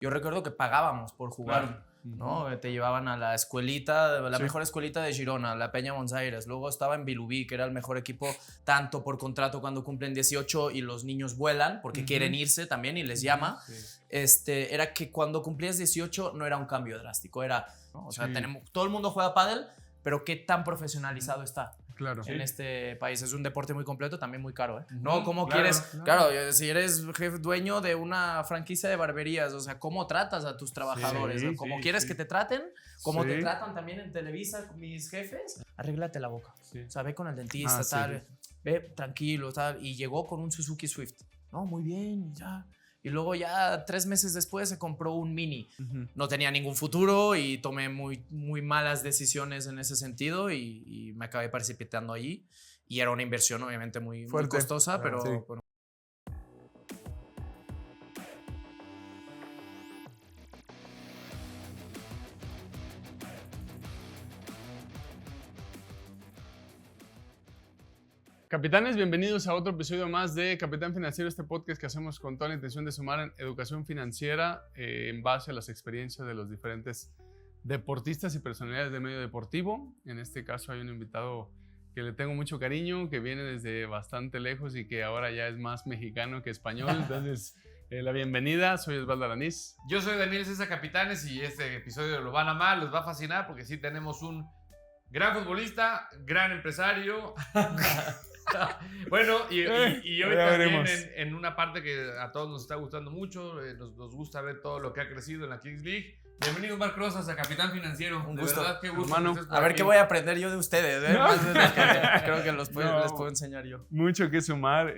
yo recuerdo que pagábamos por jugar. Claro. ¿No? Te llevaban a la escuelita, la mejor escuelita de Girona, la Peña Buenos Aires. Luego estaba en Vilubí, que era el mejor equipo, tanto por contrato cuando cumplen 18 y los niños vuelan porque quieren irse también y les llama. Era que cuando cumplías 18 no era un cambio drástico, era, ¿no? O sea, todo el mundo juega pádel, pero qué tan profesionalizado está. Claro. En este país. Es un deporte muy completo, también muy caro, ¿eh? No, ¿cómo claro, quieres? Claro. Si eres jefe dueño de una franquicia de barberías, o sea, ¿cómo tratas a tus trabajadores? ¿Cómo quieres que te traten? ¿Cómo te tratan también en Televisa mis jefes? Arréglate la boca. O sea, ve con el dentista, tal. Ve tranquilo, tal. Y llegó con un Suzuki Swift. No, muy bien, ya. Y luego ya 3 meses después se compró un Mini. No tenía ningún futuro y tomé muy, muy malas decisiones en ese sentido y me acabé precipitando allí. Y era una inversión obviamente muy costosa, pero... Bueno. Capitanes, bienvenidos a otro episodio más de Capitán Financiero, este podcast que hacemos con toda la intención de sumar en educación financiera en base a las experiencias de los diferentes deportistas y personalidades del medio deportivo. En este caso hay un invitado que le tengo mucho cariño, que viene desde bastante lejos y que ahora ya es más mexicano que español. Entonces, la bienvenida, soy Osvaldo Alanís. Yo soy Daniel César Capitanes y este episodio lo van a amar, les va a fascinar porque sí tenemos un gran futbolista, gran empresario. Bueno, y hoy también en una parte que a todos nos está gustando mucho, nos gusta ver todo lo que ha crecido en la Kings League. Bienvenido, Marc Rosas, a Capitán Financiero. Un de gusto. verdad, qué gusto. Hermano, a ver qué voy a aprender yo de ustedes, ¿eh? No. Creo que les puedo enseñar yo. Mucho que sumar,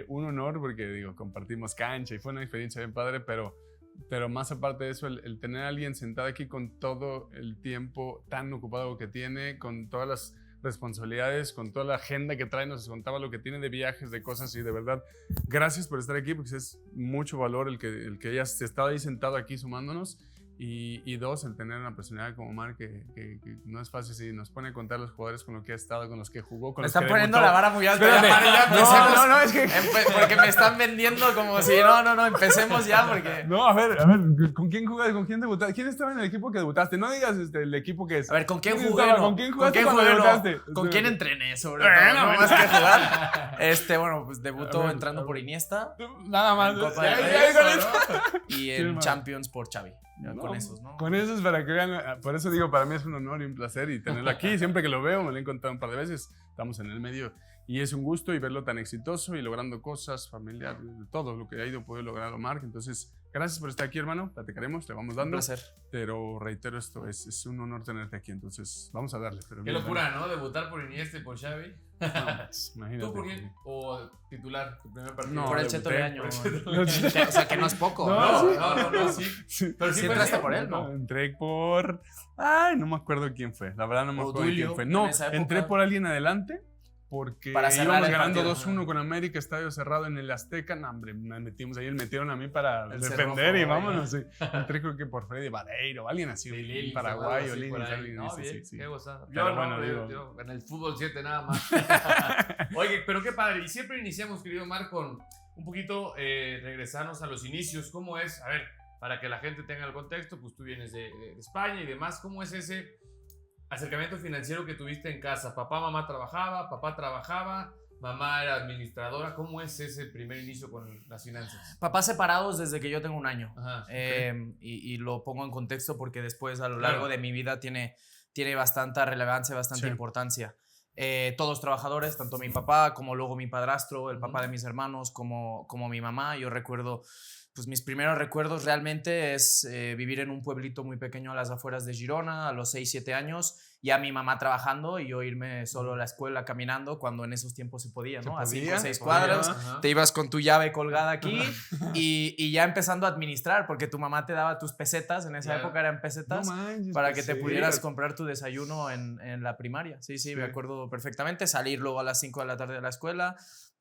un honor porque digo, compartimos cancha y fue una experiencia bien padre, pero más aparte de eso, el tener a alguien sentado aquí con todo el tiempo tan ocupado que tiene, con todas las responsabilidades, con toda la agenda que trae, nos contaba lo que tiene de viajes, de cosas, y de verdad, gracias por estar aquí, porque es mucho valor el que hayas estado ahí sentado aquí sumándonos, y dos, el tener una personalidad como Marc que no es fácil, si nos pone a contar los jugadores con los que ha estado, con los que jugó, con me los que están poniendo debutó. la vara muy alta. No, es que... Porque me están vendiendo como si, no, empecemos ya porque... No, a ver, ¿con quién jugaste? ¿Con quién debutaste? ¿Quién estaba en el equipo que debutaste? No digas el equipo que es. A ver, ¿con quién jugué? ¿Con quién jugaste cuando debutaste? ¿Con quién entrené, sobre todo? No más que jugar. Bueno, pues debutó entrando por Iniesta. Nada más. En Copa del Rey, y en Champions por Xavi. Con esos, ¿no? Con esos, para que vean. Por eso digo, para mí es un honor y un placer y tenerlo aquí. Siempre que lo veo, me lo he encontrado un par de veces. Estamos en el medio y es un gusto y verlo tan exitoso y logrando cosas, familiar, de todo lo que ha ido poder lograr Marc. Entonces, gracias por estar aquí, hermano. Platicaremos, te vamos dando. Un placer. Pero reitero, esto es un honor tenerte aquí. Entonces, vamos a darle. Pero qué locura, ¿no? Debutar por Iniesta y por Xavi. No, imagínate. ¿Tú por quién? ¿O titular? ¿Tu primer partido? No, por el Cheto debuté, Leaño. por O sea, que no es poco. No, sí. Pero sí entraste por él, ¿no? Entré por... Ay, no me acuerdo quién fue. La verdad no me acuerdo quién fue. No, entré por alguien adelante porque íbamos ganando 2-1 con América, estadio cerrado en el Azteca. No, hombre, nos metimos ahí, metieron a mí para defender y vámonos. Sí. Entré creo que por Freddy Vadeiro, alguien así, Lili, Paraguay o Lili. Sí. Qué gozada. Yo en el fútbol 7 nada más. Oye, pero qué padre. Y siempre iniciamos, querido Marc, con un poquito regresarnos a los inicios. ¿Cómo es? A ver, para que la gente tenga el contexto, pues tú vienes de España y demás. ¿Cómo es ese acercamiento financiero que tuviste en casa? Papá trabajaba, mamá era administradora. ¿Cómo es ese primer inicio con las finanzas? Papás separados desde que yo tengo 1 año. Ajá, y lo pongo en contexto porque después a lo largo de mi vida tiene bastante relevancia, bastante importancia. Todos trabajadores, tanto mi papá como luego mi padrastro, el papá de mis hermanos, como mi mamá. Yo recuerdo, pues mis primeros recuerdos realmente es vivir en un pueblito muy pequeño a las afueras de Girona a los 6, 7 años, ya mi mamá trabajando y yo irme solo a la escuela caminando cuando en esos tiempos se podía, ¿no? A 5 o 6 cuadras, te ibas con tu llave colgada aquí y ya empezando a administrar porque tu mamá te daba tus pesetas, en esa época eran pesetas, para que te pudieras comprar tu desayuno en la primaria. Sí, me acuerdo perfectamente, salir luego a las 5 de la tarde de la escuela,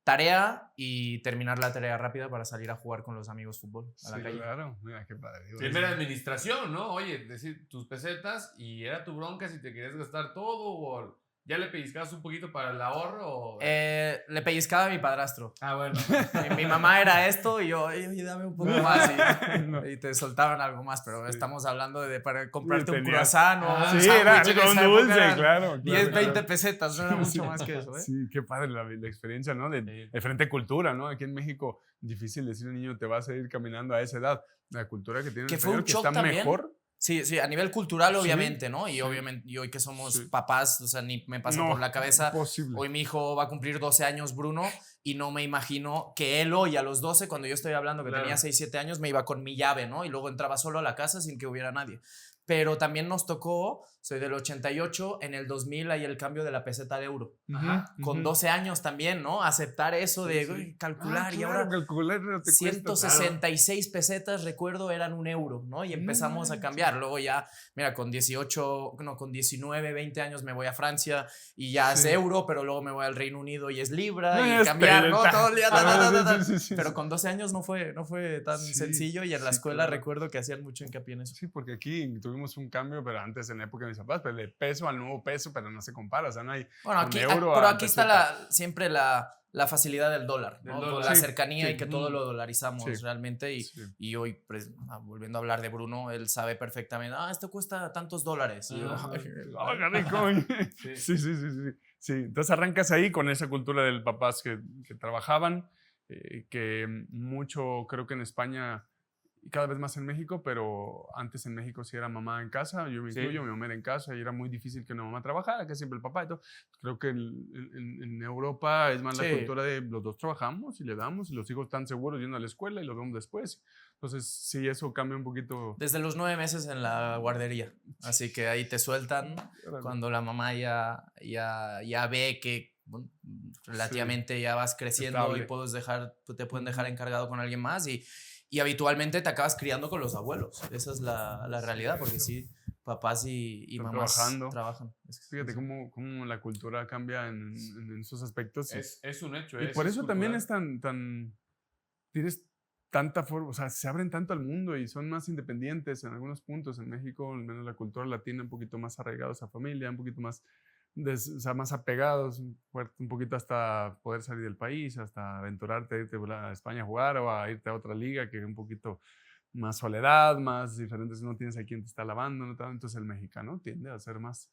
tarea y terminar la tarea rápida para salir a jugar con los amigos fútbol a la calle. Claro, mira qué padre. Primera administración, ¿no? Oye, decir tus pesetas y era tu bronca si te querías gastar todo o ¿Ya le pellizcabas un poquito para el ahorro? O... Le pellizcaba a mi padrastro. Ah, bueno. Mi mamá era esto y yo, oye, dame un poco más. No. Y te soltaban algo más, pero Sí. estamos hablando de para comprarte un Tenías- croissant o un Sí, era sándwich en con esa época dulce, eran claro. 10, 20 claro. pesetas, no era mucho Sí. más que eso, ¿eh? Sí, qué padre la experiencia, ¿no? De diferente cultura, ¿no? Aquí en México, difícil decir a un niño, te vas a ir caminando a esa edad. La cultura que tiene Que el fue un español, que shock está también. mejor. Sí, sí, a nivel cultural, Sí, obviamente, ¿no? Y sí, obviamente, y hoy que somos sí. papás, o sea, ni me pasa No, por la cabeza. imposible. Hoy mi hijo va a cumplir 12 años, Bruno, y no me imagino que él hoy a los 12, cuando yo estoy hablando que Claro. tenía 6, 7 años, me iba con mi llave, ¿no? Y luego entraba solo a la casa sin que hubiera nadie. Pero también nos tocó, soy del 88, en el 2000 hay el cambio de la peseta al euro. Ajá. Con 12 años también, ¿no? Aceptar eso Sí, de sí. uy, calcular y claro, ahora calcular no te cuesta, 166 pesetas, recuerdo, eran un euro, ¿no? Y empezamos a cambiar. Luego ya, mira, con 19, 20 años me voy a Francia y ya es Sí. euro, pero luego me voy al Reino Unido y es libra y Este, cambiar, ¿no? Todo el día, Sí, sí, sí, Pero sí. con 12 años no fue tan Sí, sencillo y en la sí, escuela claro. recuerdo que hacían mucho hincapié en eso. Sí, porque aquí tuvimos un cambio, pero antes en la época de mis papás, pero de peso al nuevo peso, pero no se compara, o sea, no hay Bueno, un aquí, euro pero a aquí está peseta. siempre la facilidad del dólar, ¿no? Del dólar. Con la Sí, cercanía sí. y que todo lo dolarizamos Sí. realmente. Sí. Y hoy, pues, volviendo a hablar de Bruno, él sabe perfectamente, esto cuesta tantos dólares. Y yo, Ajá. ¡Ah, qué rico! Sí. Sí, sí, sí, sí. Sí, entonces arrancas ahí con esa cultura del papás que trabajaban, que mucho creo que en España y cada vez más en México, pero antes en México sí era mamá en casa, yo me Sí. incluyo, mi mamá era en casa y era muy difícil que una mamá trabajara, que siempre el papá y todo. Creo que en Europa es más la Sí. cultura de los dos trabajamos y le damos y los hijos están seguros yendo a la escuela y los vemos después. Entonces sí, eso cambia un poquito. desde los 9 meses en la guardería. Así que ahí te sueltan cuando la mamá ya ve que bueno, relativamente ya vas creciendo Estable. y te pueden dejar encargado con alguien más y habitualmente te acabas criando con los abuelos. Esa es la realidad, porque sí, papás y Están mamás trabajando. trabajan. Fíjate cómo la cultura cambia en esos aspectos. Es un hecho. Y por eso también es tan tienes tanta forma, o sea, se abren tanto al mundo y son más independientes en algunos puntos. En México, al menos la cultura latina, un poquito más arraigados a familia, un poquito más, o sea, más apegados, un poquito hasta poder salir del país, hasta aventurarte a irte a España a jugar o a irte a otra liga que es un poquito más soledad, más diferentes, no tienes a quien te está lavando, ¿no? Entonces el mexicano tiende a ser más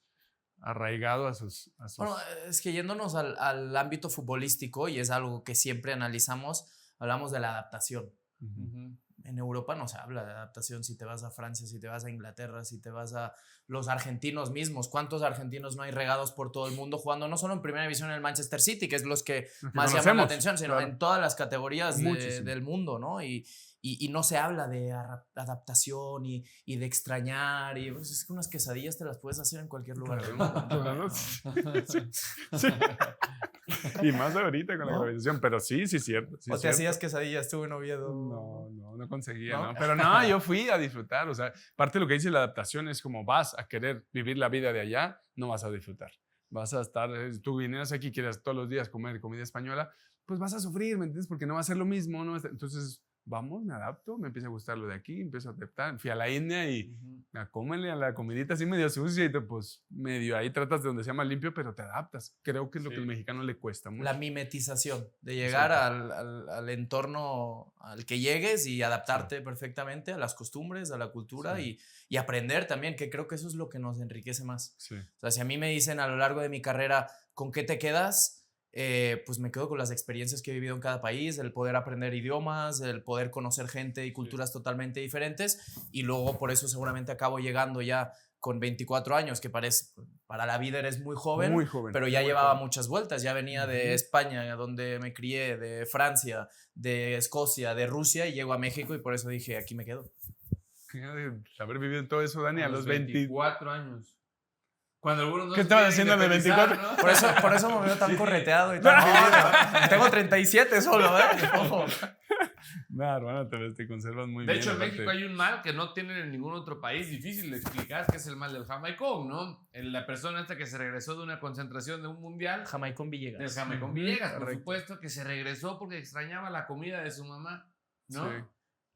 arraigado a sus... Bueno, es que yéndonos al ámbito futbolístico, y es algo que siempre analizamos, hablamos de la adaptación. Ujú. En Europa no se habla de adaptación. Si te vas a Francia, si te vas a Inglaterra, si te vas a los argentinos mismos, ¿cuántos argentinos no hay regados por todo el mundo jugando no solo en primera división en el Manchester City, que es los que más llaman la atención, sino claro. en todas las categorías Muchísimo. del mundo, ¿no? Y no se habla de adaptación y de extrañar. Y pues, es que unas quesadillas te las puedes hacer en cualquier lugar del mundo. Claro, sí. Sí. Y más ahorita con la ¿No? globalización, pero sí, cierto. Sí, ¿O te cierto. hacías quesadillas tú en Oviedo? No conseguía, ¿No? ¿no? Pero no, yo fui a disfrutar, o sea, parte de lo que dice la adaptación es como vas a querer vivir la vida de allá, no vas a disfrutar. Vas a estar, tú vinieras aquí, quieres todos los días comer comida española, pues vas a sufrir, ¿me entiendes? Porque no va a ser lo mismo, ¿no? Entonces, vamos, me adapto, me empieza a gustar lo de aquí, empiezo a adaptar. Fui a la India y a cómele a la comidita así medio sucia y pues medio ahí tratas de donde sea más limpio, pero te adaptas. Creo que es lo que al mexicano le cuesta mucho. La mimetización, de llegar al entorno al que llegues y adaptarte perfectamente a las costumbres, a la cultura y aprender también, que creo que eso es lo que nos enriquece más. Sí. O sea, si a mí me dicen a lo largo de mi carrera, ¿con qué te quedas? Pues me quedo con las experiencias que he vivido en cada país, el poder aprender idiomas, el poder conocer gente y culturas totalmente diferentes, y luego por eso seguramente acabo llegando ya con 24 años, que para la vida eres muy joven, pero ya llevaba muchas vueltas, ya venía de España, donde me crié, de Francia, de Escocia, de Rusia, y llego a México y por eso dije, aquí me quedo. Haber vivido en todo eso, Dani, a los 24 años. Cuando algunos no ¿Qué se estabas quieren haciendo de independizar, 24? ¿no? Por eso me veo tan correteado y tan vivido. Tengo 37 solo, ¿eh? Ojo. No, hermano, te conservas muy De bien. hecho, en aparte. México hay un mal que no tienen en ningún otro país, difícil de explicar, que es el mal del jamaicón, ¿no? La persona esta que se regresó de una concentración de un mundial, Jamaicón Villegas. del jamaicón Villegas, por Correcto. supuesto, que se regresó porque extrañaba la comida de su mamá, ¿no? Sí.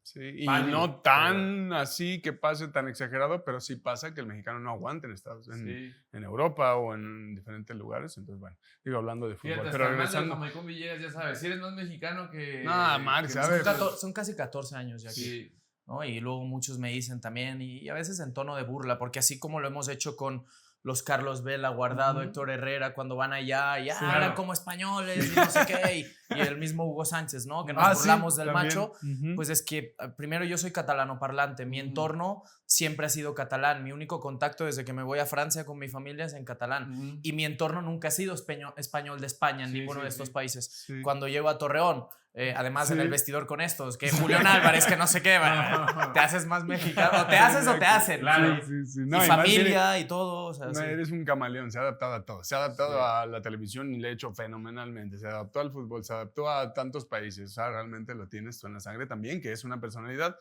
Sí, y Pálido, no tan así que pase tan exagerado, pero sí pasa que el mexicano no aguanta en Europa o en diferentes lugares. Entonces, bueno, digo, hablando de fútbol. Fíjate, Pero hasta el mal del regresando. Jamaicón Villegas, ya sabes, si eres más mexicano que... No, Max, que ¿sabes? Son casi 14 años ya aquí. Sí. ¿No? Y luego muchos me dicen también, y a veces en tono de burla, porque así como lo hemos hecho con los Carlos Vela, Guardado, Héctor Herrera, cuando van allá y hablan claro. como españoles y no sé qué, y el mismo Hugo Sánchez, ¿no? Que nos burlamos del también. macho, pues es que primero yo soy catalano parlante, mi entorno siempre ha sido catalán, mi único contacto desde que me voy a Francia con mi familia es en catalán, y mi entorno nunca ha sido español de España en ninguno de estos países. Sí. Cuando llego a Torreón, además en el vestidor con estos, que Julián Álvarez, que no sé qué, te haces más mexicano, o te haces o te hacen. Claro. Sí. Y No, familia y todo. O sea, no, eres un camaleón, se ha adaptado a todo. Se ha adaptado a la televisión y le ha hecho fenomenalmente. Se adaptó al fútbol, se adaptó a tantos países. O sea, realmente lo tienes tú en la sangre también, que es una personalidad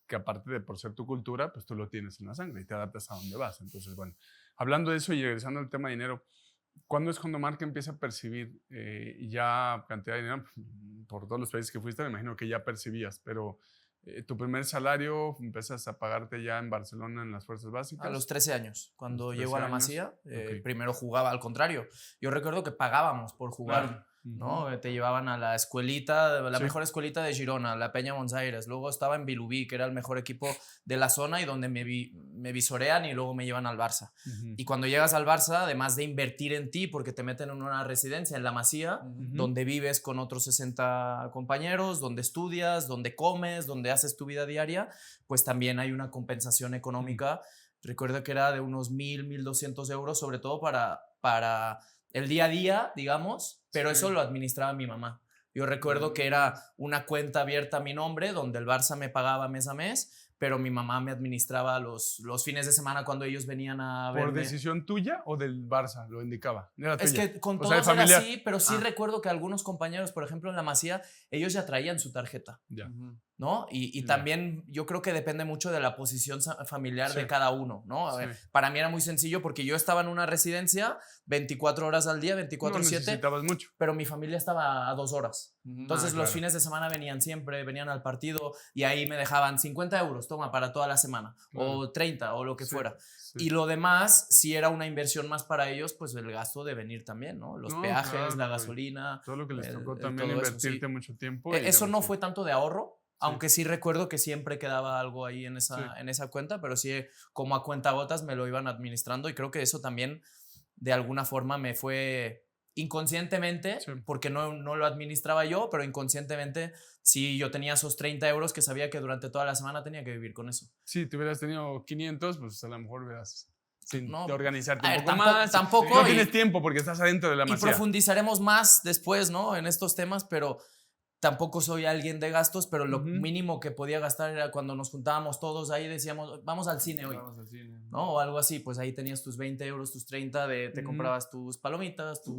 que aparte de por ser tu cultura, pues tú lo tienes en la sangre y te adaptas a donde vas. Entonces, bueno, hablando de eso y regresando al tema de dinero, ¿cuándo es cuando Marc empieza a percibir ya cantidad de dinero? Por todos los países que fuiste, me imagino que ya percibías, pero tu primer salario empiezas a pagarte ya en Barcelona en las fuerzas básicas. A los 13 años, cuando 13 llego a la años. Masía, Ok. primero jugaba, al contrario. Yo recuerdo que pagábamos por jugar. Claro. ¿No? Te llevaban a la escuelita, la Sí. mejor escuelita de Girona, la Peña Monsaires. Luego estaba en Vilubí, que era el mejor equipo de la zona y donde me visorean y luego me llevan al Barça. Y cuando llegas al Barça, además de invertir en ti, porque te meten en una residencia en la Masía, donde vives con otros 60 compañeros, donde estudias, donde comes, donde haces tu vida diaria, pues también hay una compensación económica. Recuerdo que era de unos 1.200 euros, sobre todo para el día a día, digamos, pero eso lo administraba mi mamá. Yo recuerdo que era una cuenta abierta a mi nombre, donde el Barça me pagaba mes a mes, pero mi mamá me administraba los fines de semana cuando ellos venían a verme. ¿Por decisión tuya o del Barça? Lo indicaba. Era Es tuya. que con O sea, todos era familiar. así, pero sí recuerdo que algunos compañeros, por ejemplo, en la Masía, ellos ya traían su tarjeta. Ya. ¿No? Y Ya. también yo creo que depende mucho de la posición familiar Sí. de cada uno, ¿no? Sí. Para mí era muy sencillo porque yo estaba en una residencia 24 horas al día, No 24/7, necesitabas mucho. pero mi familia estaba a 2 horas. Entonces claro. los fines de semana venían siempre, venían al partido y ahí me dejaban 50 euros, toma, para toda la semana, Claro. o 30, o lo que Sí, fuera. sí. Y lo demás, si era una inversión más para ellos, pues el gasto de venir también, ¿no? Los No, peajes, claro, la güey. gasolina. Todo lo que les tocó el también todo eso, invertirte sí. mucho tiempo. y Eso no sí. fue tanto de ahorro, aunque sí recuerdo que siempre quedaba algo ahí en Sí. esa cuenta, pero sí como a cuentagotas me lo iban administrando y creo que eso también de alguna forma me fue inconscientemente, Sí. porque no lo administraba yo, pero inconscientemente sí yo tenía esos 30 euros que sabía que durante toda la semana tenía que vivir con eso. Si te hubieras tenido 500, pues a lo mejor hubieras sin No, organizarte a un ver, poco tampoco- más. tampoco No y- tienes tiempo porque estás adentro de la Y Masía. profundizaremos más después, ¿no? En estos temas, pero tampoco soy alguien de gastos, pero lo Ujú. mínimo que podía gastar era cuando nos juntábamos todos ahí, decíamos, vamos al cine hoy, Vamos al cine. ¿no? O algo así, pues ahí tenías tus 20 euros, tus 30, te Ujú. comprabas tus palomitas, Sí,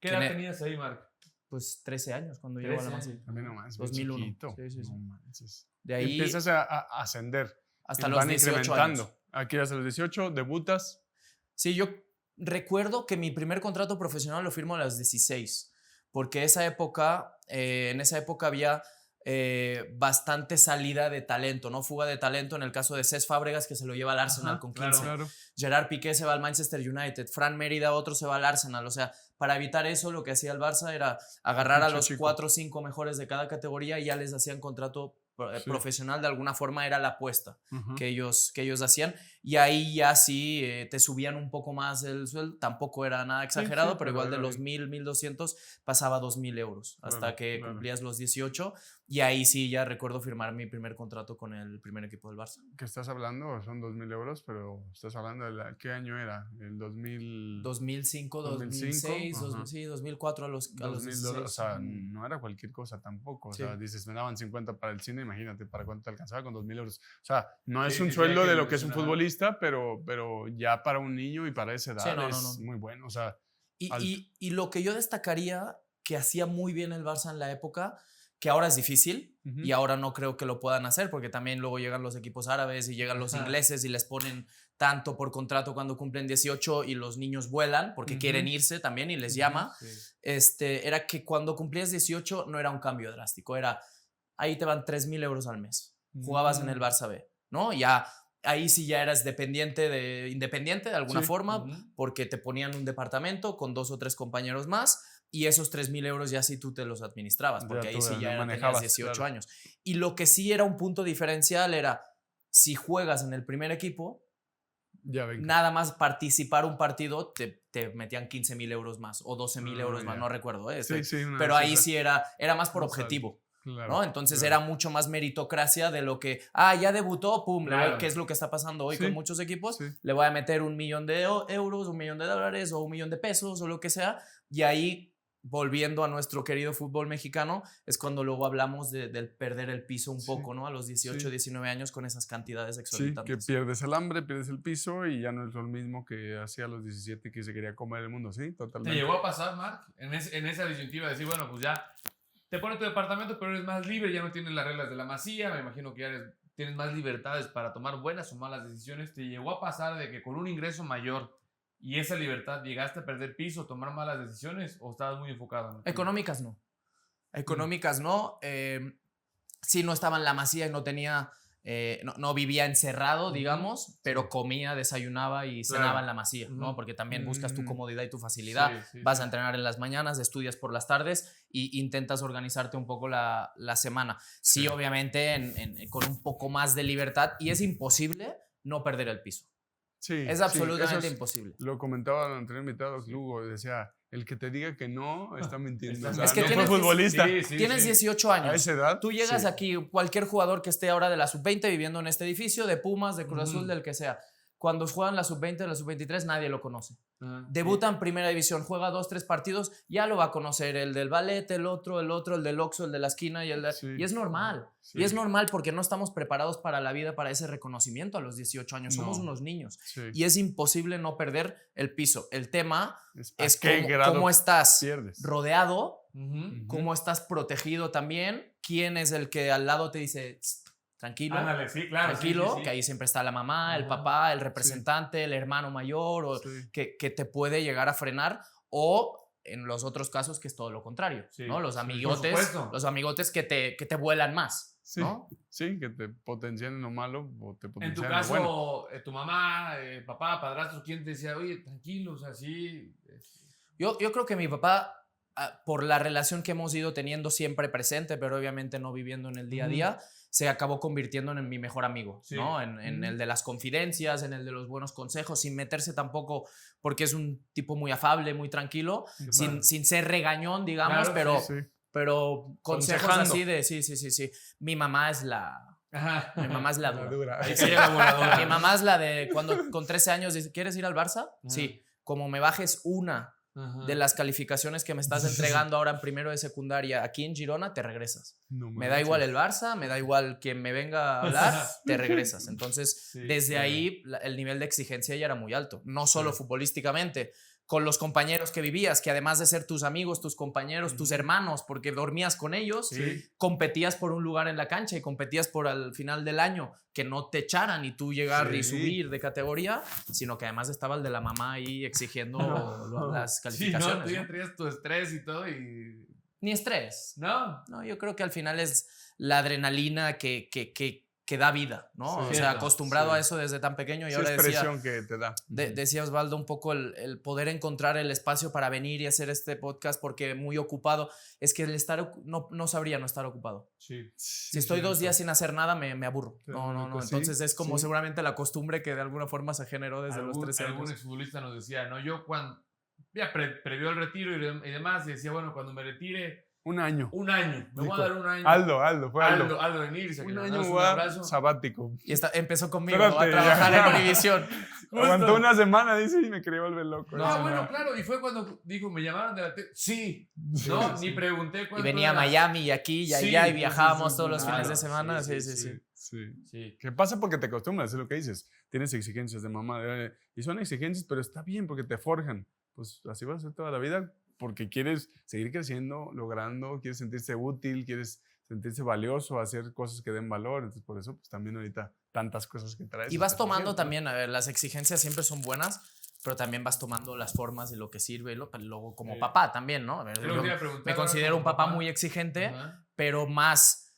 ¿Qué edad Tiene- tenías ahí, Marc? pues 13 años cuando llegó a la 13 Masía. también nomás. 2001. Chiquito. Sí, sí, sí. No manches. De ahí Empiezas a ascender. hasta y los van 18 incrementando. años. Aquí hasta los 18, debutas. Sí, yo recuerdo que mi primer contrato profesional lo firmo a los 16, porque en esa época había bastante salida de talento, ¿no? Fuga de talento en el caso de Cesc Fábregas, que se lo lleva al Arsenal Ajá, con claro. 15. Claro. Gerard Piqué se va al Manchester United, Fran Mérida otro se va al Arsenal, o sea, para evitar eso lo que hacía el Barça era agarrar a Mucho los chico. 4 o 5 mejores de cada categoría y ya les hacían contrato Sí. profesional, de alguna forma era la apuesta Ujú. que ellos hacían, y ahí ya sí te subían un poco más el sueldo, tampoco era nada exagerado, sí, pero igual de era los bien. 1.200 pasaba a 2.000 euros hasta Claro, que claro. cumplías los 18, y ahí sí ya recuerdo firmar mi primer contrato con el primer equipo del Barça. ¿Qué estás hablando? Son 2.000 euros, pero estás hablando de ¿qué año era? El 2000. 2005, 2005, 2006, ajá. sí, 2004 a los 2000 16. dólares, o sea, no era cualquier cosa tampoco. O Sí. sea, dices, me daban 50 para el cine, imagínate para cuánto te alcanzaba con 2.000 euros. O sea, no es Sí, un sí, sueldo hay que de lo que es un dimensionar. futbolista, pero ya para un niño y para esa edad Sí, no, es no. muy bueno. O sea, Y, alto. y lo que yo destacaría que hacía muy bien el Barça en la época, que ahora es difícil Ujú. y ahora no creo que lo puedan hacer, porque también luego llegan los equipos árabes y llegan los Ajá. ingleses y les ponen tanto por contrato cuando cumplen 18 y los niños vuelan porque Ujú. quieren irse también y les Ujú. llama. Sí. Era que cuando cumplías 18 no era un cambio drástico, era ahí te van 3.000 euros al mes. jugabas en el Barça B, ¿no? Ya ahí sí ya eras independiente de alguna forma, porque te ponían un departamento con 2 o 3 compañeros más y esos 3,000 euros ya sí tú te los administrabas, porque ahí sí ya tenías 18 años. Y lo que sí era un punto diferencial era, si juegas en el primer equipo, nada más participar un partido te metían 15,000 euros más o 12,000 euros más, no recuerdo. Pero ahí sí era más por objetivo. Claro, ¿no? Entonces era mucho más meritocracia de lo que, ya debutó, pum, ¿qué es lo que está pasando hoy con muchos equipos? Le voy a meter 1,000,000 de euros, 1,000,000 de dólares o 1,000,000 de pesos o lo que sea. Y ahí, volviendo a nuestro querido fútbol mexicano, es cuando luego hablamos del perder el piso un poco, ¿no? A los 18, 19 años con esas cantidades exorbitantes. Sí, que pierdes el hambre, pierdes el piso y ya no es lo mismo que hacía a los 17 que se quería comer el mundo, sí, totalmente. ¿Te llegó a pasar, Marc, en esa disyuntiva de decir, bueno, pues ya te pones tu departamento, pero eres más libre, ya no tienes las reglas de la Masía, me imagino que ya tienes más libertades para tomar buenas o malas decisiones? ¿Te llegó a pasar de que con un ingreso mayor y esa libertad llegaste a perder piso, tomar malas decisiones, o estabas muy enfocado? Económicas no. Económicas no. Sí, no estaba en la Masía y no tenía... no vivía encerrado, digamos, pero comía, desayunaba y cenaba en la Masía, ¿no? Porque también buscas tu comodidad y tu facilidad. Vas a entrenar en las mañanas, estudias por las tardes y intentas organizarte un poco la semana. Sí, obviamente con un poco más de libertad, y es imposible no perder el piso. Sí, es absolutamente imposible. Lo comentaba el anterior invitado, Lugo, decía, el que te diga que no está mintiendo. Es que no fue futbolista. Tienes 18 años. A esa edad. Tú llegas aquí, cualquier jugador que esté ahora de la sub-20 viviendo en este edificio, de Pumas, de Cruz Azul, del que sea. Cuando juegan la sub-20, la sub-23, nadie lo conoce. Debuta en primera división, juega 2, 3 partidos, ya lo va a conocer el del ballet, el otro, el del Oxxo, el de la esquina y y es normal. Y es normal porque no estamos preparados para la vida, para ese reconocimiento a los 18 años. Somos unos niños. Y es imposible no perder el piso. El tema es cómo estás rodeado, cómo estás protegido también, quién es el que al lado te dice... Tranquilo, ándale, claro, tranquilo, que ahí siempre está la mamá, el papá, el representante, el hermano mayor, o que te puede llegar a frenar, o en los otros casos que es todo lo contrario, ¿no? Los amigotes que te vuelan más, ¿no? Sí, que te potencian lo malo o te potencian en tu caso, lo bueno. Tu mamá, papá, padrastro, ¿quién te decía, oye, tranquilo, o sea, sí? Yo creo que mi papá, por la relación que hemos ido teniendo siempre presente, pero obviamente no viviendo en el día a día, se acabó convirtiendo en mi mejor amigo, ¿no? En el de las confidencias, en el de los buenos consejos, sin meterse tampoco, porque es un tipo muy afable, muy tranquilo, sin ser regañón, digamos, claro, pero consejos así de sí. Mi mamá es la... Mi mamá es la dura. Mi mamá es la de cuando con 13 años dice, ¿quieres ir al Barça? Sí. Como me bajes una de las calificaciones que me estás entregando ahora en primero de secundaria aquí en Girona, te regresas. Me da igual el Barça, me da igual quien me venga a hablar, te regresas. Entonces, desde ahí el nivel de exigencia ya era muy alto, no solo futbolísticamente, con los compañeros que vivías, que además de ser tus amigos, tus compañeros, tus hermanos, porque dormías con ellos, competías por un lugar en la cancha y competías por al final del año que no te echaran y tú llegar y subir de categoría, sino que además estaba el de la mamá ahí exigiendo las calificaciones. Tú ya traías tu estrés y todo y... Ni estrés. No, yo creo que al final es la adrenalina que da vida, ¿no? O sea, acostumbrado a eso desde tan pequeño y ahora es presión que te da. Decía Osvaldo un poco el poder encontrar el espacio para venir y hacer este podcast porque muy ocupado, es que el estar no sabría no estar ocupado. Si estoy 2 días sin hacer nada me aburro. No. Entonces es como seguramente la costumbre que de alguna forma se generó desde los 13 años. Algún exfutbolista nos decía, ¿no? Yo cuando ya previó el retiro y demás, y decía, bueno, cuando me retire... Un año. Me voy a dar un año. Aldo en irse. Un año sabático. Y empezó conmigo a trabajar en Univisión. Aguantó una semana, dice, y me quería volver loco. Bueno, claro. Y fue cuando dijo, me llamaron de la tele. Sí. Ni pregunté cuánto. Y venía a Miami y aquí y allá y viajábamos todos los fines de semana. Sí. ¿Qué pasa? Porque te acostumbras, es lo que dices. Tienes exigencias de mamá. Y son exigencias, pero está bien porque te forjan. Pues así va a ser toda la vida. Porque quieres seguir creciendo, logrando, quieres sentirse útil, quieres sentirse valioso, hacer cosas que den valor. Entonces, por eso, pues también ahorita tantas cosas que traes. Y vas tomando también, a ver, las exigencias siempre son buenas, pero también vas tomando las formas de lo que sirve, luego como papá también, ¿no? A ver, yo me considero un papá muy exigente, pero más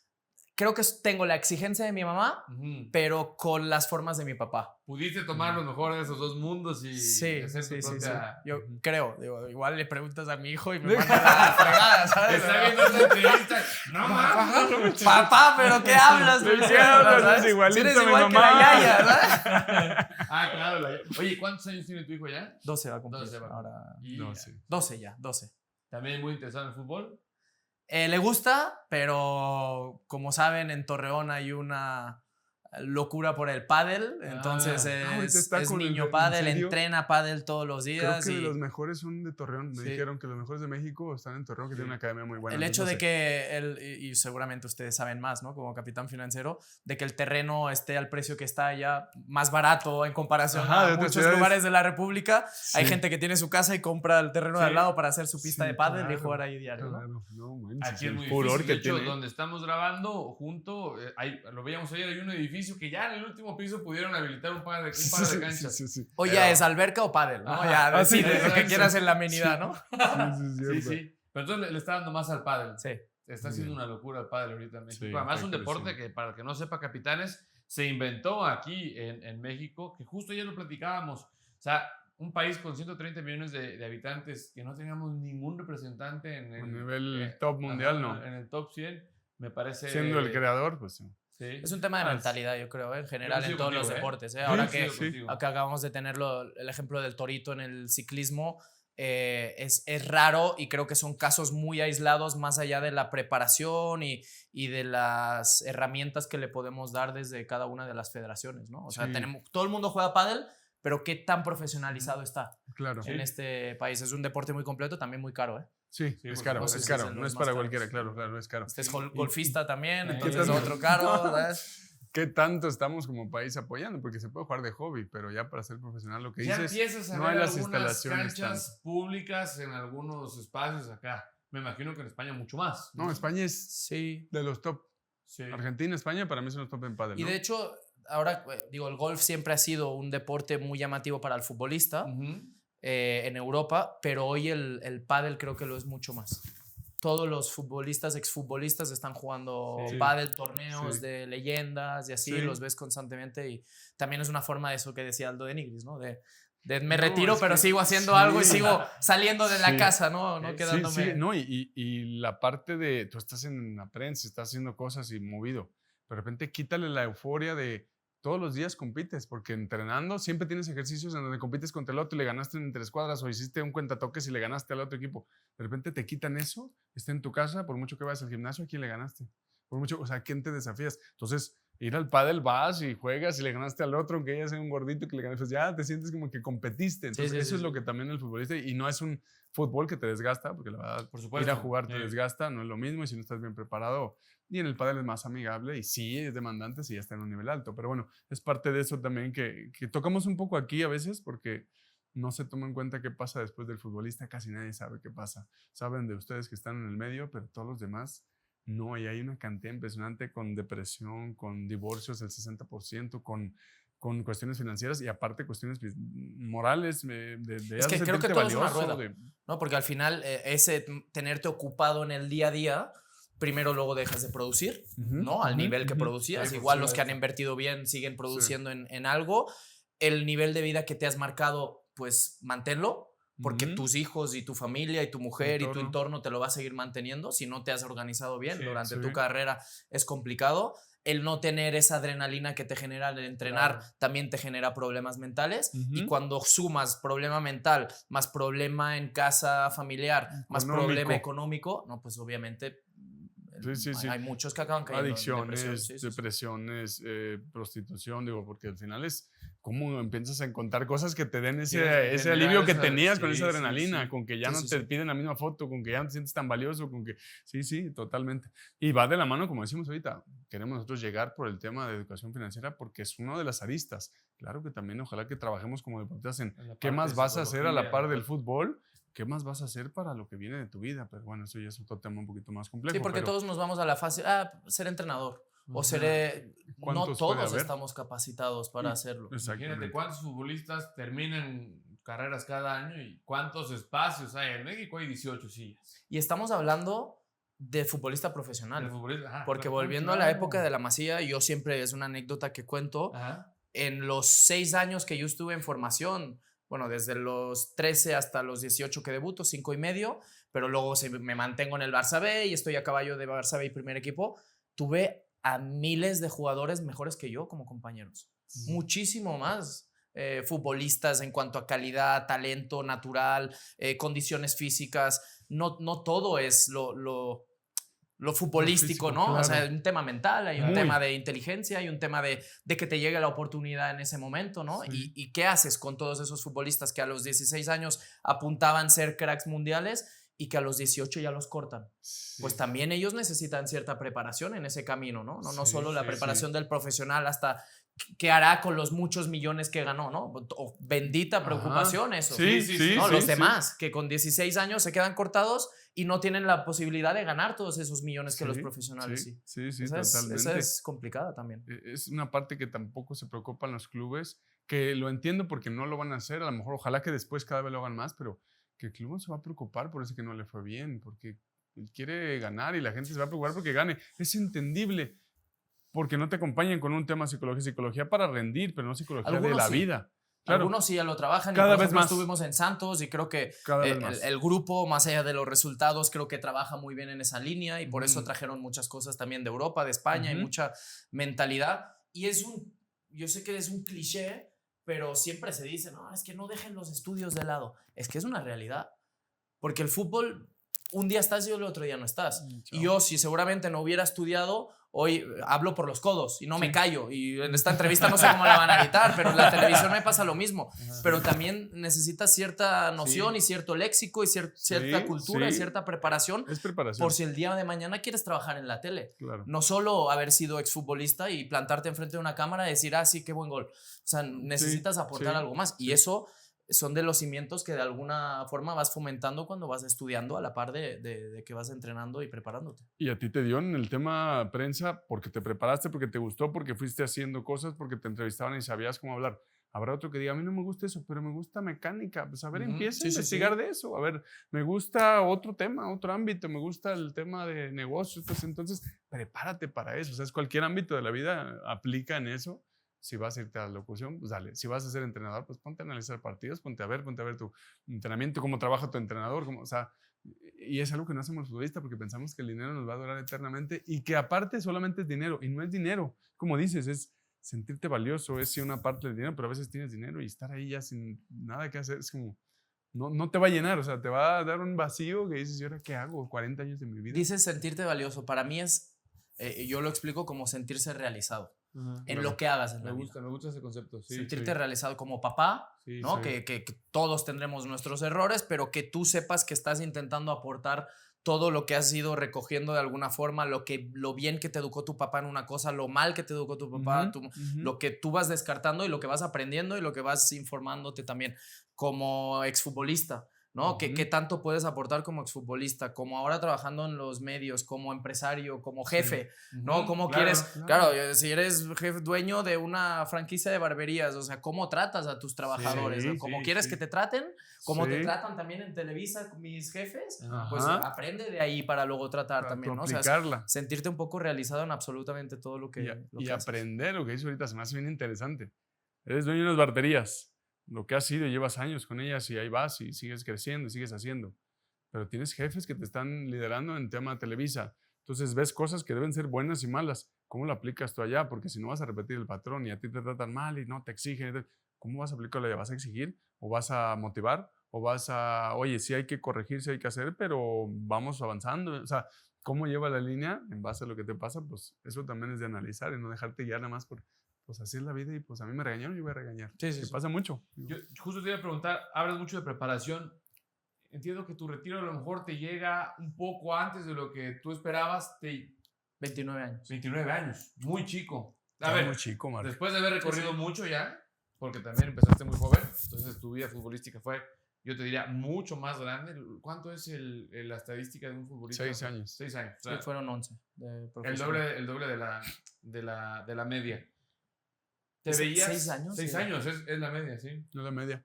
creo que tengo la exigencia de mi mamá, pero con las formas de mi papá. Pudiste tomar lo mejor de esos dos mundos y hacer tu propia... Yo creo, digo, igual le preguntas a mi hijo y me manda la fregada, ¿sabes? Está viendo esta entrevista. No mames. Papá, ¿pero qué hablas? ¿Qué hablas? Es igualito Si eres a mi igual que mamá. la Yaya, ¿verdad? Claro. Oye, ¿cuántos años tiene tu hijo ya? 12 va a cumplir. 12 va. Ahora. No, sí. 12 ya, 12. ¿También muy interesado en el fútbol? Le gusta, pero como saben, en Torreón hay una locura por el pádel, entonces es niño pádel, entrena pádel todos los días. Creo que los mejores son de Torreón. Me dijeron que los mejores de México están en Torreón, que tiene una academia muy buena. El hecho de que y seguramente ustedes saben más, ¿no? Como capitán financiero, de que el terreno esté al precio que está ya más barato en comparación a muchos lugares de la República. Sí. Hay gente que tiene su casa y compra el terreno de al lado para hacer su pista de pádel y jugar ahí diario, ¿no? Aquí es muy difícil. De hecho, donde estamos grabando junto, lo veíamos ayer, hay un edificio que ya en el último piso pudieron habilitar un par de canchas. Sí. O ya es alberca o pádel, ¿no? Ya decides lo que quieras en la amenidad, ¿no? Sí. Pero entonces le está dando más al pádel. Sí. Está haciendo una locura el pádel ahorita en México. Además, un deporte que, para el que no sepa, capitanes, se inventó aquí en México, que justo ayer lo platicábamos. O sea, un país con 130 millones de habitantes que no teníamos ningún representante en el nivel top mundial, ¿no? En el top 100, me parece. Siendo el creador, pues sí. Sí. Es un tema de mentalidad, yo creo, en general en todos los deportes. Ahora que acabamos de tener el ejemplo del torito en el ciclismo, es raro y creo que son casos muy aislados más allá de la preparación y de las herramientas que le podemos dar desde cada una de las federaciones, ¿no? O sea, todo el mundo juega pádel, pero ¿qué tan profesionalizado está en este país? Es un deporte muy completo, también muy caro, ¿eh? Sí, es caro, es caro. No es para cualquiera, claro, es caro. Este es golfista también, entonces es otro caro, ¿sabes? ¿Qué tanto estamos como país apoyando? Porque se puede jugar de hobby, pero ya para ser profesional lo que dices, no hay las instalaciones canchas públicas en algunos espacios acá. Me imagino que en España mucho más. No, España es de los top. Sí. Argentina, España para mí son los top en pádel, ¿no? Y de hecho, ahora digo, el golf siempre ha sido un deporte muy llamativo para el futbolista en Europa, pero hoy el pádel creo que lo es mucho más. Todos los futbolistas, exfutbolistas están jugando pádel, torneos de leyendas y así, los ves constantemente y también es una forma de eso que decía Aldo de Nigris, ¿no? De me retiro, pero sigo haciendo algo y sigo saliendo de la casa, ¿no? No quedándome... Sí, no, y la parte de, tú estás en la prensa, estás haciendo cosas y movido, de repente quítale la euforia de todos los días compites, porque entrenando siempre tienes ejercicios en donde compites contra el otro y le ganaste en 3 cuadras o hiciste un cuentatoques y le ganaste al otro equipo. De repente te quitan eso, está en tu casa, por mucho que vayas al gimnasio, ¿a quién le ganaste? Por mucho, o sea, ¿a quién te desafías? Entonces, ir al pádel vas y juegas y le ganaste al otro, aunque ella sea un gordito que le ganaste, pues ya te sientes como que competiste. Entonces, eso es lo que también el futbolista, y no es un fútbol que te desgasta, porque la verdad, por supuesto, ir a jugar te desgasta, no es lo mismo, y si no estás bien preparado. Y en el pádel es más amigable y sí es demandante si ya está en un nivel alto. Pero bueno, es parte de eso también que tocamos un poco aquí a veces porque no se toma en cuenta qué pasa después del futbolista. Casi nadie sabe qué pasa. Saben de ustedes que están en el medio, pero todos los demás no. Y hay una cantidad impresionante con depresión, con divorcios del 60%, con cuestiones financieras y aparte cuestiones morales. Es que creo que todo es una rueda, ¿no? Porque al final ese tenerte ocupado en el día a día... Primero, luego dejas de producir, ¿no? Al nivel que producías. Igual los que han invertido bien siguen produciendo en algo. El nivel de vida que te has marcado, pues manténlo, porque tus hijos y tu familia y tu mujer y tu entorno te lo va a seguir manteniendo. Si no te has organizado bien durante tu carrera, es complicado. El no tener esa adrenalina que te genera el entrenar también te genera problemas mentales. Y cuando sumas problema mental más problema en casa familiar, más problema económico, no, pues obviamente... Hay muchos que acaban cayendo adicciones, depresiones, prostitución, digo, porque al final es como empiezas a encontrar cosas que te den ese alivio que tenías con esa adrenalina, con que ya no te piden la misma foto, con que ya no te sientes tan valioso, con que sí, totalmente. Y va de la mano, como decimos ahorita, queremos nosotros llegar por el tema de educación financiera porque es una de las aristas. Claro que también ojalá que trabajemos como deportistas en qué más vas a hacer a la par del fútbol. ¿Qué más vas a hacer para lo que viene de tu vida? Pero bueno, eso ya es otro tema un poquito más complejo. Sí, porque todos nos vamos a la fase, ser entrenador. O ser... No todos estamos capacitados para hacerlo. Imagínate cuántos futbolistas terminan carreras cada año y cuántos espacios hay. En México hay 18 sillas. Y estamos hablando de futbolista profesional. El futbolista, ajá, Porque claro, volviendo a claro. la época de la Masía, yo siempre, es una anécdota que cuento, Ajá. en los 6 años que yo estuve en formación, bueno, desde los 13 hasta los 18 que debuto, 5 y medio, pero luego me mantengo en el Barça B y estoy a caballo de Barça B y primer equipo, tuve a miles de jugadores mejores que yo como compañeros. Muchísimo más. Futbolistas en cuanto a calidad, talento natural, condiciones físicas. No todo es lo futbolístico, físico, ¿no? claro. O sea, hay un tema mental, hay un Muy. tema de inteligencia, hay un tema de que te llegue la oportunidad en ese momento, ¿no? Sí. ¿Y qué haces con todos esos futbolistas que a los 16 años apuntaban ser cracks mundiales y que a los 18 ya los cortan? Sí. Pues también ellos necesitan cierta preparación en ese camino, ¿no? No Sí, solo la sí, preparación sí. del profesional hasta qué hará con los muchos millones que ganó, ¿no? O bendita preocupación eso. Sí, sí, ¿no? sí, Los sí. demás, que con 16 años se quedan cortados y no tienen la posibilidad de ganar todos esos millones que Sí, los profesionales sí. Sí, Esa totalmente. es complicada también. Es una parte que tampoco se preocupan los clubes, que lo entiendo porque no lo van a hacer, a lo mejor ojalá que después cada vez lo hagan más, pero que el club no se va a preocupar por ese que no le fue bien, porque él quiere ganar y la gente se va a preocupar porque gane. Es entendible, porque no te acompañan con un tema psicología para rendir, pero no psicología de Algunos la sí. vida. Claro, Algunos sí ya lo trabajan. Cada y por vez ejemplo, más. estuvimos en Santos y creo que cada vez más. el grupo, más allá de los resultados, creo que trabaja muy bien en esa línea y por eso Ujú. trajeron muchas cosas también de Europa, de España y Ujú. mucha mentalidad. Y yo sé que es un cliché, pero siempre se dice, no, es que no dejen los estudios de lado. Es que es una realidad. Porque el fútbol, un día estás y el otro día no estás. Y yo, si seguramente no hubiera estudiado, hoy hablo por los codos y no me callo. Y en esta entrevista no sé cómo la van a editar, pero en la televisión me pasa lo mismo. Pero también necesitas cierta noción y cierto léxico y cierta cultura y cierta preparación Es preparación. por si el día de mañana quieres trabajar en la tele. Claro. No solo haber sido exfutbolista y plantarte enfrente de una cámara y decir, ah, sí, qué buen gol. O sea, necesitas aportar algo más. Y eso son de los cimientos que de alguna forma vas fomentando cuando vas estudiando a la par de que vas entrenando y preparándote. Y a ti te dio en el tema prensa porque te preparaste, porque te gustó, porque fuiste haciendo cosas, porque te entrevistaban y sabías cómo hablar. Habrá otro que diga, a mí no me gusta eso, pero me gusta mecánica. Pues a ver, empieza a investigar de eso. A ver, me gusta otro tema, otro ámbito, me gusta el tema de negocios. Pues entonces, prepárate para eso. O sea, es cualquier ámbito de la vida aplica en eso. Si vas a irte a la locución, pues dale. Si vas a ser entrenador, pues ponte a analizar partidos, ponte a ver tu entrenamiento, cómo trabaja tu entrenador, o sea, y es algo que no hacemos los futbolistas porque pensamos que el dinero nos va a durar eternamente y que aparte solamente es dinero, y no es dinero. Como dices, es sentirte valioso, es sí una parte del dinero, pero a veces tienes dinero y estar ahí ya sin nada que hacer, es como, no te va a llenar, o sea, te va a dar un vacío que dices, ¿y ahora qué hago? 40 años de mi vida. Dices sentirte valioso. Para mí es, yo lo explico como sentirse realizado. En lo que hagas en la vida. Me gusta ese concepto. Sí, sentirte realizado como papá, ¿no? Sí. Que todos tendremos nuestros errores, pero que tú sepas que estás intentando aportar todo lo que has ido recogiendo de alguna forma, lo bien que te educó tu papá en una cosa, lo mal que te educó tu papá, lo que tú vas descartando y lo que vas aprendiendo y lo que vas informándote también como exfutbolista. ¿No? ¿Qué tanto puedes aportar como exfutbolista, como ahora trabajando en los medios, como empresario, como jefe, ¿no? ¿Cómo quieres? Claro, si eres jefe, dueño de una franquicia de barberías, o sea, ¿cómo tratas a tus trabajadores? ¿Cómo quieres que te traten? ¿Cómo te tratan también en Televisa mis jefes? Pues aprende de ahí para luego tratar también, ¿no? O sea, sentirte un poco realizado en absolutamente todo lo que y aprender lo que dices ahorita se me hace bien interesante. Eres dueño de unas barberías. Lo que has sido, llevas años con ellas y ahí vas y sigues creciendo y sigues haciendo. Pero tienes jefes que te están liderando en tema de Televisa. Entonces ves cosas que deben ser buenas y malas. ¿Cómo lo aplicas tú allá? Porque si no vas a repetir el patrón y a ti te tratan mal y no te exigen, ¿cómo vas a aplicarlo allá? ¿Vas a exigir? ¿O vas a motivar? ¿O vas a, oye, sí hay que corregir, sí hay que hacer, pero vamos avanzando? O sea, ¿cómo lleva la línea en base a lo que te pasa? Pues eso también es de analizar y no dejarte guiar nada más por... Pues así es la vida y pues a mí me regañaron, yo voy a regañar. Sí. Pasa mucho. Yo justo te iba a preguntar, hablas mucho de preparación. Entiendo que tu retiro a lo mejor te llega un poco antes de lo que tú esperabas. 29 años. 29 años, muy chico. A ver, muy chico, Marco. Después de haber recorrido mucho ya, porque también empezaste muy joven, entonces tu vida futbolística fue, yo te diría, mucho más grande. ¿Cuánto es la estadística de un futbolista? 6 años. 6 años. O sea, sí, fueron 11. El doble de la media. ¿Te veías? 6 años. 6 años es la media, sí. No la media.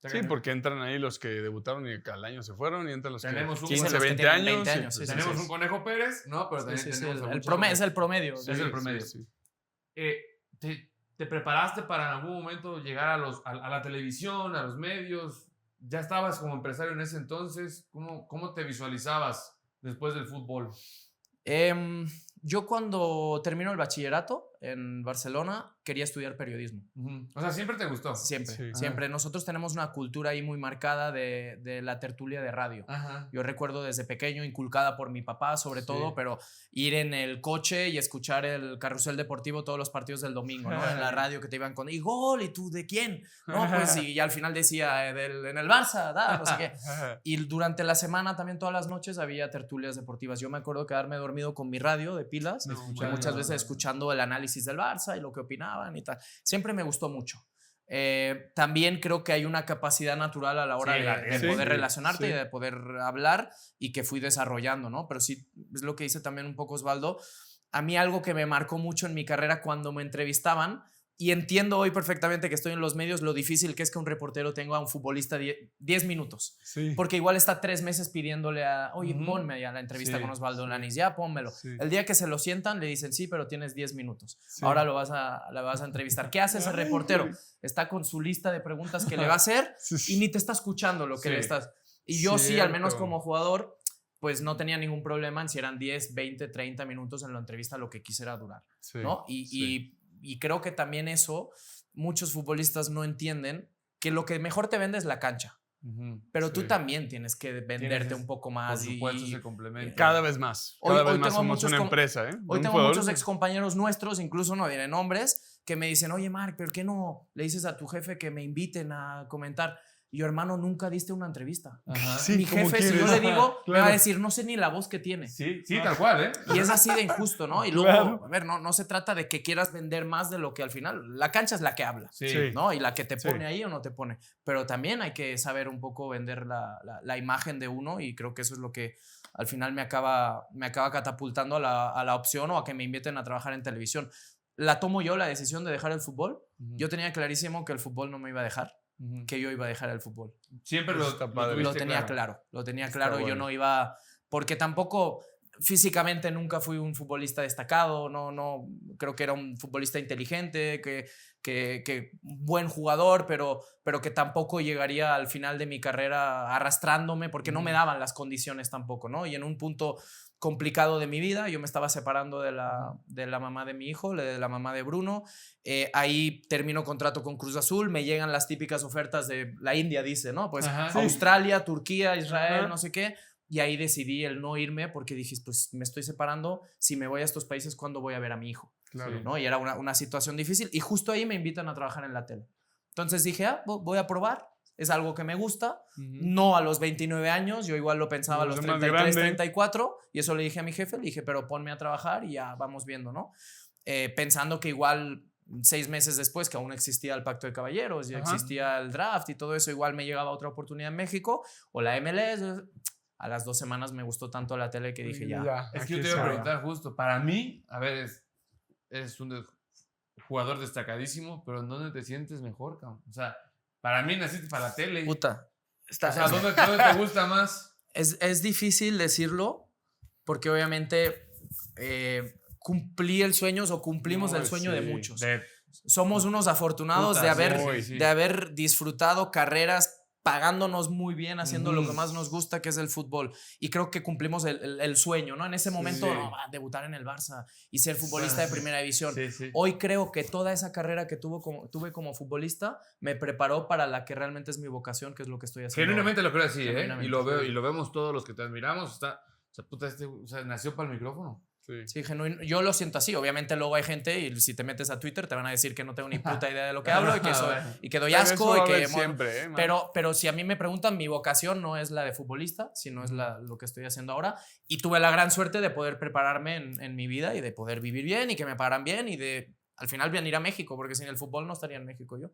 Sí, porque entran ahí los que debutaron y que al año se fueron y entran los tenemos que un 15, los 20 que años. 20 años Sí, tenemos un Conejo Pérez, ¿no? Pero también tenemos es el promedio. Es el promedio. Sí. ¿Te preparaste para en algún momento llegar a la televisión, a los medios? ¿Ya estabas como empresario en ese entonces? ¿Cómo te visualizabas después del fútbol? Yo cuando termino el bachillerato en Barcelona quería estudiar periodismo. O sea, ¿siempre te gustó? Siempre, Sí. siempre. Nosotros tenemos una cultura ahí muy marcada de la tertulia de radio. Ajá. Yo recuerdo desde pequeño, inculcada por mi papá sobre todo, pero ir en el coche y escuchar el carrusel deportivo todos los partidos del domingo, ¿no? En la radio que te iban con, y gol, ¿y tú de quién? No, pues, y al final decía, en el Barça, no sé qué. Y durante la semana también todas las noches había tertulias deportivas. Yo me acuerdo quedarme dormido con mi radio de pilas, muchas veces escuchando el análisis del Barça y lo que opinaban y tal. Siempre me gustó mucho. También creo que hay una capacidad natural a la hora de poder relacionarte y de poder hablar y que fui desarrollando, ¿no? Pero sí, es lo que dice también un poco Osvaldo. A mí algo que me marcó mucho en mi carrera cuando me entrevistaban, y entiendo hoy perfectamente que estoy en los medios, lo difícil que es que un reportero tenga a un futbolista 10 minutos. Sí. Porque igual está 3 meses pidiéndole oye, ponme ya la entrevista con Osvaldo Lanis, ya pónmelo. El día que se lo sientan le dicen, sí, pero tienes 10 minutos. Ahora la vas a entrevistar. ¿Qué hace ese reportero? Está con su lista de preguntas que le va a hacer y ni te está escuchando lo que le estás. Y yo sí, al menos como jugador, pues no tenía ningún problema en si eran 10, 20, 30 minutos en la entrevista, lo que quisiera durar, ¿no? Y creo que también eso, muchos futbolistas no entienden que lo que mejor te vende es la cancha. Pero tú también tienes que venderte un poco más. Por supuesto, se complementa. Cada vez más. Cada vez más somos una empresa. Hoy tengo muchos excompañeros nuestros, incluso no diré nombres, que me dicen, oye, Marc, ¿pero qué no le dices a tu jefe que me inviten a comentar? Y yo, hermano, nunca diste una entrevista. Mi jefe, si yo le digo, me va a decir, no sé ni la voz que tiene. Sí, tal cual, ¿eh? Y es así de injusto, ¿no? Y luego, a ver, no se trata de que quieras vender más de lo que al final, la cancha es la que habla, ¿no? Y la que te pone ahí o no te pone. Pero también hay que saber un poco vender la imagen de uno, y creo que eso es lo que al final me acaba catapultando a la opción o a que me inviten a trabajar en televisión. La tomo yo, la decisión de dejar el fútbol. Yo tenía clarísimo que el fútbol no me iba a dejar. Que yo iba a dejar el fútbol. Siempre lo tenía claro. Lo tenía claro. Yo no iba, porque tampoco físicamente nunca fui un futbolista destacado. No creo que era un futbolista inteligente, que buen jugador, pero que tampoco llegaría al final de mi carrera arrastrándome, porque no me daban las condiciones tampoco, ¿no? Y en un punto complicado de mi vida, yo me estaba separando de la mamá de mi hijo, de la mamá de Bruno. Ahí termino contrato con Cruz Azul, me llegan las típicas ofertas de la India, dice, ¿no? Pues Australia, Turquía, Israel, no sé qué. Y ahí decidí el no irme, porque dije, pues me estoy separando, si me voy a estos países, ¿cuándo voy a ver a mi hijo? Claro. ¿No? Y era una situación difícil, y justo ahí me invitan a trabajar en la tele. Entonces dije, voy a probar. Es algo que me gusta, no a los 29 años, yo igual lo pensaba a los 33, 34, y eso le dije a mi jefe, le dije, pero ponme a trabajar y ya vamos viendo, ¿no? Pensando que igual 6 meses después, que aún existía el Pacto de Caballeros, ya existía el draft y todo eso, igual me llegaba otra oportunidad en México, o la MLS. A las 2 semanas me gustó tanto la tele que dije, ya. Es que yo te iba a preguntar justo, para mí, a ver, eres un jugador destacadísimo, pero ¿en dónde te sientes mejor, cabrón? O sea, para mí naciste para la tele. Puta. O sea, ¿dónde te gusta más? Es difícil decirlo, porque obviamente cumplí el sueño, o cumplimos el sueño de muchos. Somos unos afortunados de haber disfrutado carreras pagándonos muy bien, haciendo lo que más nos gusta, que es el fútbol. Y creo que cumplimos el sueño, ¿no? En ese momento, debutar en el Barça y ser futbolista de primera división. Hoy creo que toda esa carrera que tuve como futbolista me preparó para la que realmente es mi vocación, que es lo que estoy haciendo. Genuinamente lo creo así, ¿eh? Y lo veo, y lo vemos todos los que te admiramos. Nació para el micrófono. Sí, genuino. Yo lo siento así. Obviamente luego hay gente, y si te metes a Twitter te van a decir que no tengo ni puta idea de lo que hablo y que doy asco. Siempre, pero si a mí me preguntan, mi vocación no es la de futbolista, sino es lo que estoy haciendo ahora. Y tuve la gran suerte de poder prepararme en mi vida y de poder vivir bien y que me pagaran bien y de al final venir a México, porque sin el fútbol no estaría en México yo.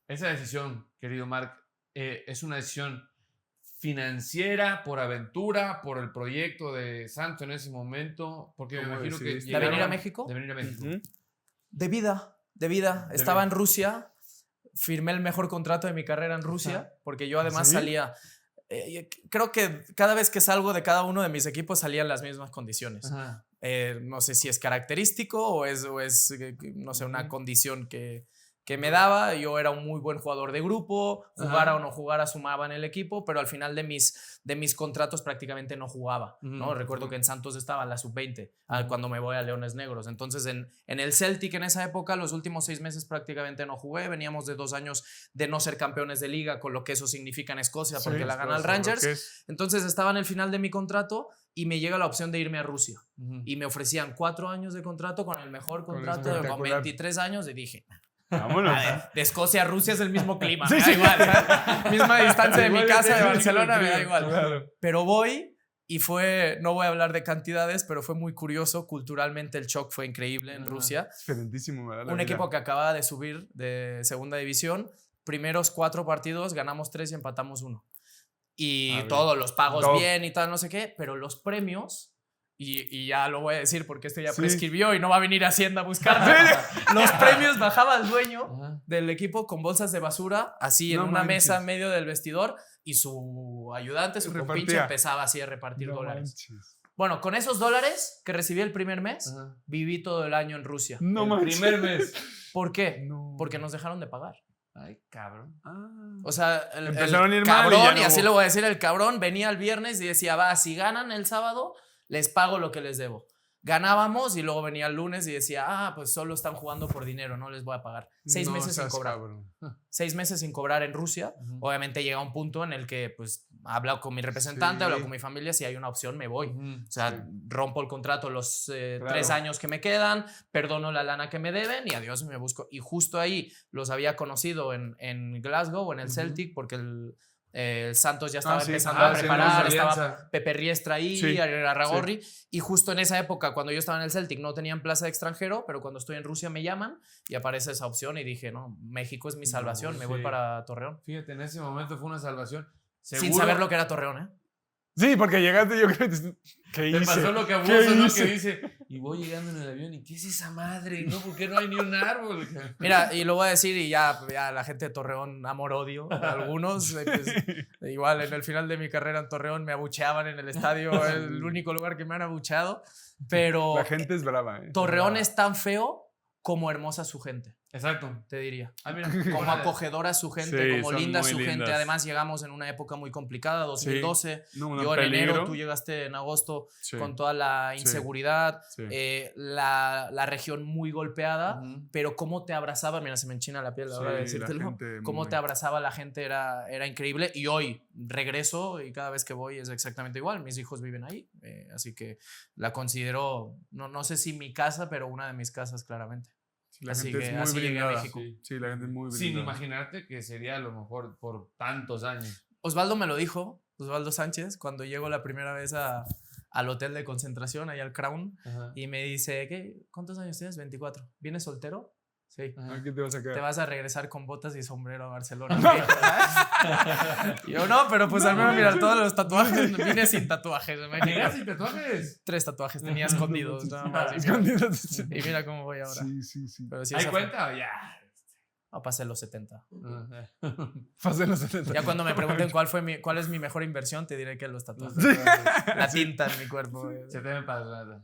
Esa decisión, querido Marc, es una decisión financiera, por aventura, por el proyecto de Santo en ese momento, porque me imagino que... ¿De venir a México? De venir a México. De vida. Estaba en Rusia, firmé el mejor contrato de mi carrera en Rusia, porque yo además ¿Sí? salía... creo que cada vez que salgo de cada uno de mis equipos salían las mismas condiciones. No sé si es característico o es no sé, una condición que me daba. Yo era un muy buen jugador de grupo, jugara o no jugara sumaba en el equipo, pero al final de mis contratos prácticamente no jugaba, ¿no? Recuerdo que en Santos estaba la sub-20 cuando me voy a Leones Negros. Entonces en el Celtic en esa época los últimos 6 meses prácticamente no jugué. Veníamos de 2 años de no ser campeones de liga, con lo que eso significa en Escocia, porque la gana el Rangers. Entonces estaba en el final de mi contrato y me llega la opción de irme a Rusia. Y me ofrecían 4 años de contrato con el mejor contrato con 23 años y dije... Vámonos. De Escocia a Rusia es el mismo clima, me da igual, ¿sabes? Misma distancia de mi casa de Barcelona, me da igual. Claro. Pero voy y no voy a hablar de cantidades, pero fue muy curioso. Culturalmente el shock fue increíble en Rusia. Diferentísimo, ¿verdad? Un equipo que acababa de subir de segunda división. Primeros 4 partidos, ganamos 3 y empatamos 1. Y todos los pagos bien y tal, no sé qué, pero los premios... Y ya lo voy a decir porque esto ya prescribió y no va a venir Hacienda a buscarme. Los premios bajaba el dueño del equipo con bolsas de basura, así en una mesa en medio del vestidor, y su ayudante, su compinche, empezaba así a repartir dólares. Bueno, con esos dólares que recibí el primer mes, viví todo el año en Rusia. No el primer mes. ¿Por qué? No. Porque nos dejaron de pagar. Ay, cabrón. O sea, Empezaron a ir cabrón, mal y así lo voy a decir, el cabrón venía el viernes y decía, va, si ganan el sábado, les pago lo que les debo. Ganábamos y luego venía el lunes y decía, pues solo están jugando por dinero, no les voy a pagar. 6 meses sin cobrar. 6 meses sin cobrar en Rusia. Obviamente llega un punto en el que pues hablo con mi representante, hablo con mi familia, si hay una opción me voy. O sea, rompo el contrato los 3 años que me quedan, perdono la lana que me deben y adiós, me busco. Y justo ahí los había conocido en Glasgow, en el Celtic, porque el Santos ya estaba empezando a preparar, estaba Pepe Riestra ahí, Arragorri, y justo en esa época, cuando yo estaba en el Celtic, no tenían plaza de extranjero, pero cuando estoy en Rusia me llaman y aparece esa opción y dije, no, México es mi salvación, me voy para Torreón. Fíjate, en ese momento fue una salvación. ¿Seguro? Sin saber lo que era Torreón, ¿eh? Sí, porque llegaste, yo creo que... ¿Qué hice? Te pasó lo que a vos, ¿no? Que dice, y voy llegando en el avión, ¿y qué es esa madre? ¿No? ¿Por qué no hay ni un árbol? Mira, y lo voy a decir, y ya la gente de Torreón, amor-odio, algunos, pues, igual en el final de mi carrera en Torreón me abucheaban en el estadio, el único lugar que me han abucheado, pero... La gente es brava, ¿eh? Torreón es tan feo como hermosa su gente. Exacto. Te diría. Mira, como acogedora su gente, como linda su lindas. gente. Además llegamos en una época muy complicada, 2012. Yo en peligro. enero, tú llegaste en agosto con toda la inseguridad, la región muy golpeada, pero cómo te abrazaba, mira, se me enchina la piel a la hora de decírtelo, cómo te abrazaba la gente era increíble. Y hoy regreso y cada vez que voy es exactamente igual. Mis hijos viven ahí, así que la considero, no sé si mi casa, pero una de mis casas claramente. La gente es muy brindada. Sí, la gente es muy brindada. Sin imaginarte que sería a lo mejor por tantos años. Osvaldo me lo dijo, Osvaldo Sánchez, cuando llego la primera vez al hotel de concentración, ahí al Crown, y me dice, ¿cuántos años tienes? 24. ¿Vienes soltero? Sí. ¿Qué te vas a quedar? Te vas a regresar con botas y sombrero a Barcelona. Y yo, no, pero pues al menos mira, todos los tatuajes, vine sin tatuajes. ¿Llegas sin tatuajes? 3 tatuajes tenía escondidos. Nada más, y mira cómo voy ahora. Sí. Pero sí, ¿Hay cuenta o ya? No, pasé los 70. Pasé los 70. Ya cuando me pregunten cuál es mi mejor inversión, te diré que los tatuajes. La tinta en mi cuerpo. Se te me pasa.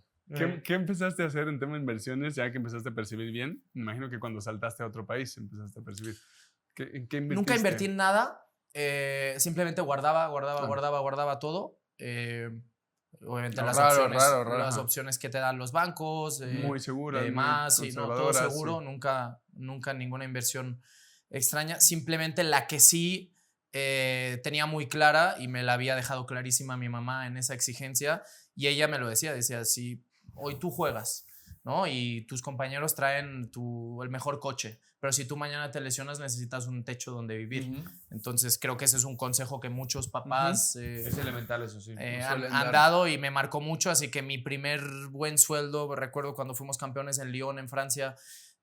¿Qué empezaste a hacer en tema de inversiones ya que empezaste a percibir bien? Me imagino que cuando saltaste a otro país empezaste a percibir. ¿En qué invertiste? Nunca invertí en nada. Simplemente guardaba todo. Obviamente las opciones que te dan los bancos. Muy seguras. Más y no, todo seguro. Nunca ninguna inversión extraña. Simplemente la que sí tenía muy clara y me la había dejado clarísima mi mamá en esa exigencia. Y ella me lo decía, si hoy tú juegas, ¿no? Y tus compañeros traen el mejor coche, pero si tú mañana te lesionas necesitas un techo donde vivir. Entonces creo que ese es un consejo que muchos papás es elemental, eso sí. Han dado y me marcó mucho, así que mi primer buen sueldo, recuerdo cuando fuimos campeones en Lyon, en Francia,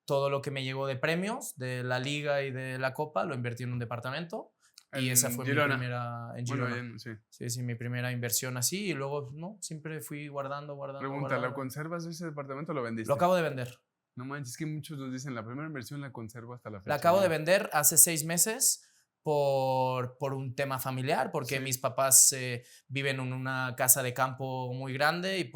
todo lo que me llegó de premios de la liga y de la copa lo invertí en un departamento. Y esa fue Girona. mi primera en Girona. Bueno, bien, sí, mi primera inversión así. Y luego, siempre fui guardando. Pregunta, ¿lo conservas ese departamento o lo vendiste? Lo acabo de vender. No manches, es que muchos nos dicen, la primera inversión la conservo hasta la fecha. La acabo de vender hace 6 meses por un tema familiar, porque mis papás viven en una casa de campo muy grande y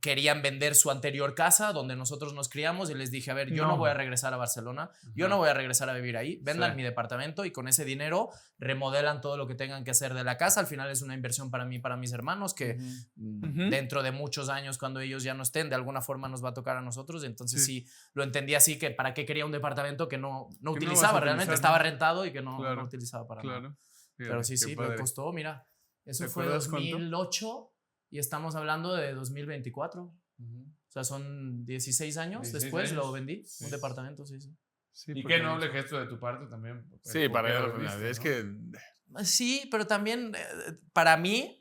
querían vender su anterior casa donde nosotros nos criamos y les dije, a ver, yo no voy a regresar a Barcelona, yo no voy a regresar a vivir ahí, vendan mi departamento y con ese dinero remodelan todo lo que tengan que hacer de la casa. Al final es una inversión para mí y para mis hermanos que dentro de muchos años, cuando ellos ya no estén, de alguna forma nos va a tocar a nosotros. Entonces sí lo entendí así, que para qué quería un departamento que no utilizaba, realmente estaba rentado y que no utilizaba para nada. Pero sí, me costó, mira, eso fue 2008 y estamos hablando de 2024. O sea, son 16 años después lo vendí, un departamento, sí. Y qué noble gesto de tu parte también. Sí, para él, es que... Sí, pero también para mí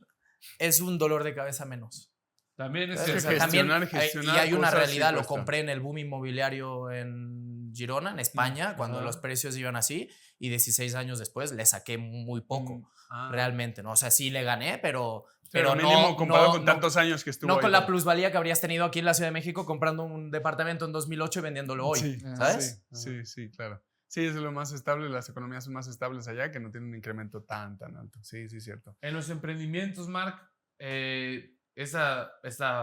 es un dolor de cabeza menos. También es gestionar y hay una realidad, lo compré en el boom inmobiliario en Girona, en España, cuando los precios iban así, y 16 años después le saqué muy poco, realmente, ¿no? O sea, sí le gané, pero mínimo comparado con tantos años que estuvo no ahí, con la plusvalía que habrías tenido aquí en la Ciudad de México comprando un departamento en 2008 y vendiéndolo hoy, ¿sabes? Sí, claro. Sí, es lo más estable, las economías son más estables allá, que no tienen un incremento tan alto. Sí, cierto. En los emprendimientos, Marc, esta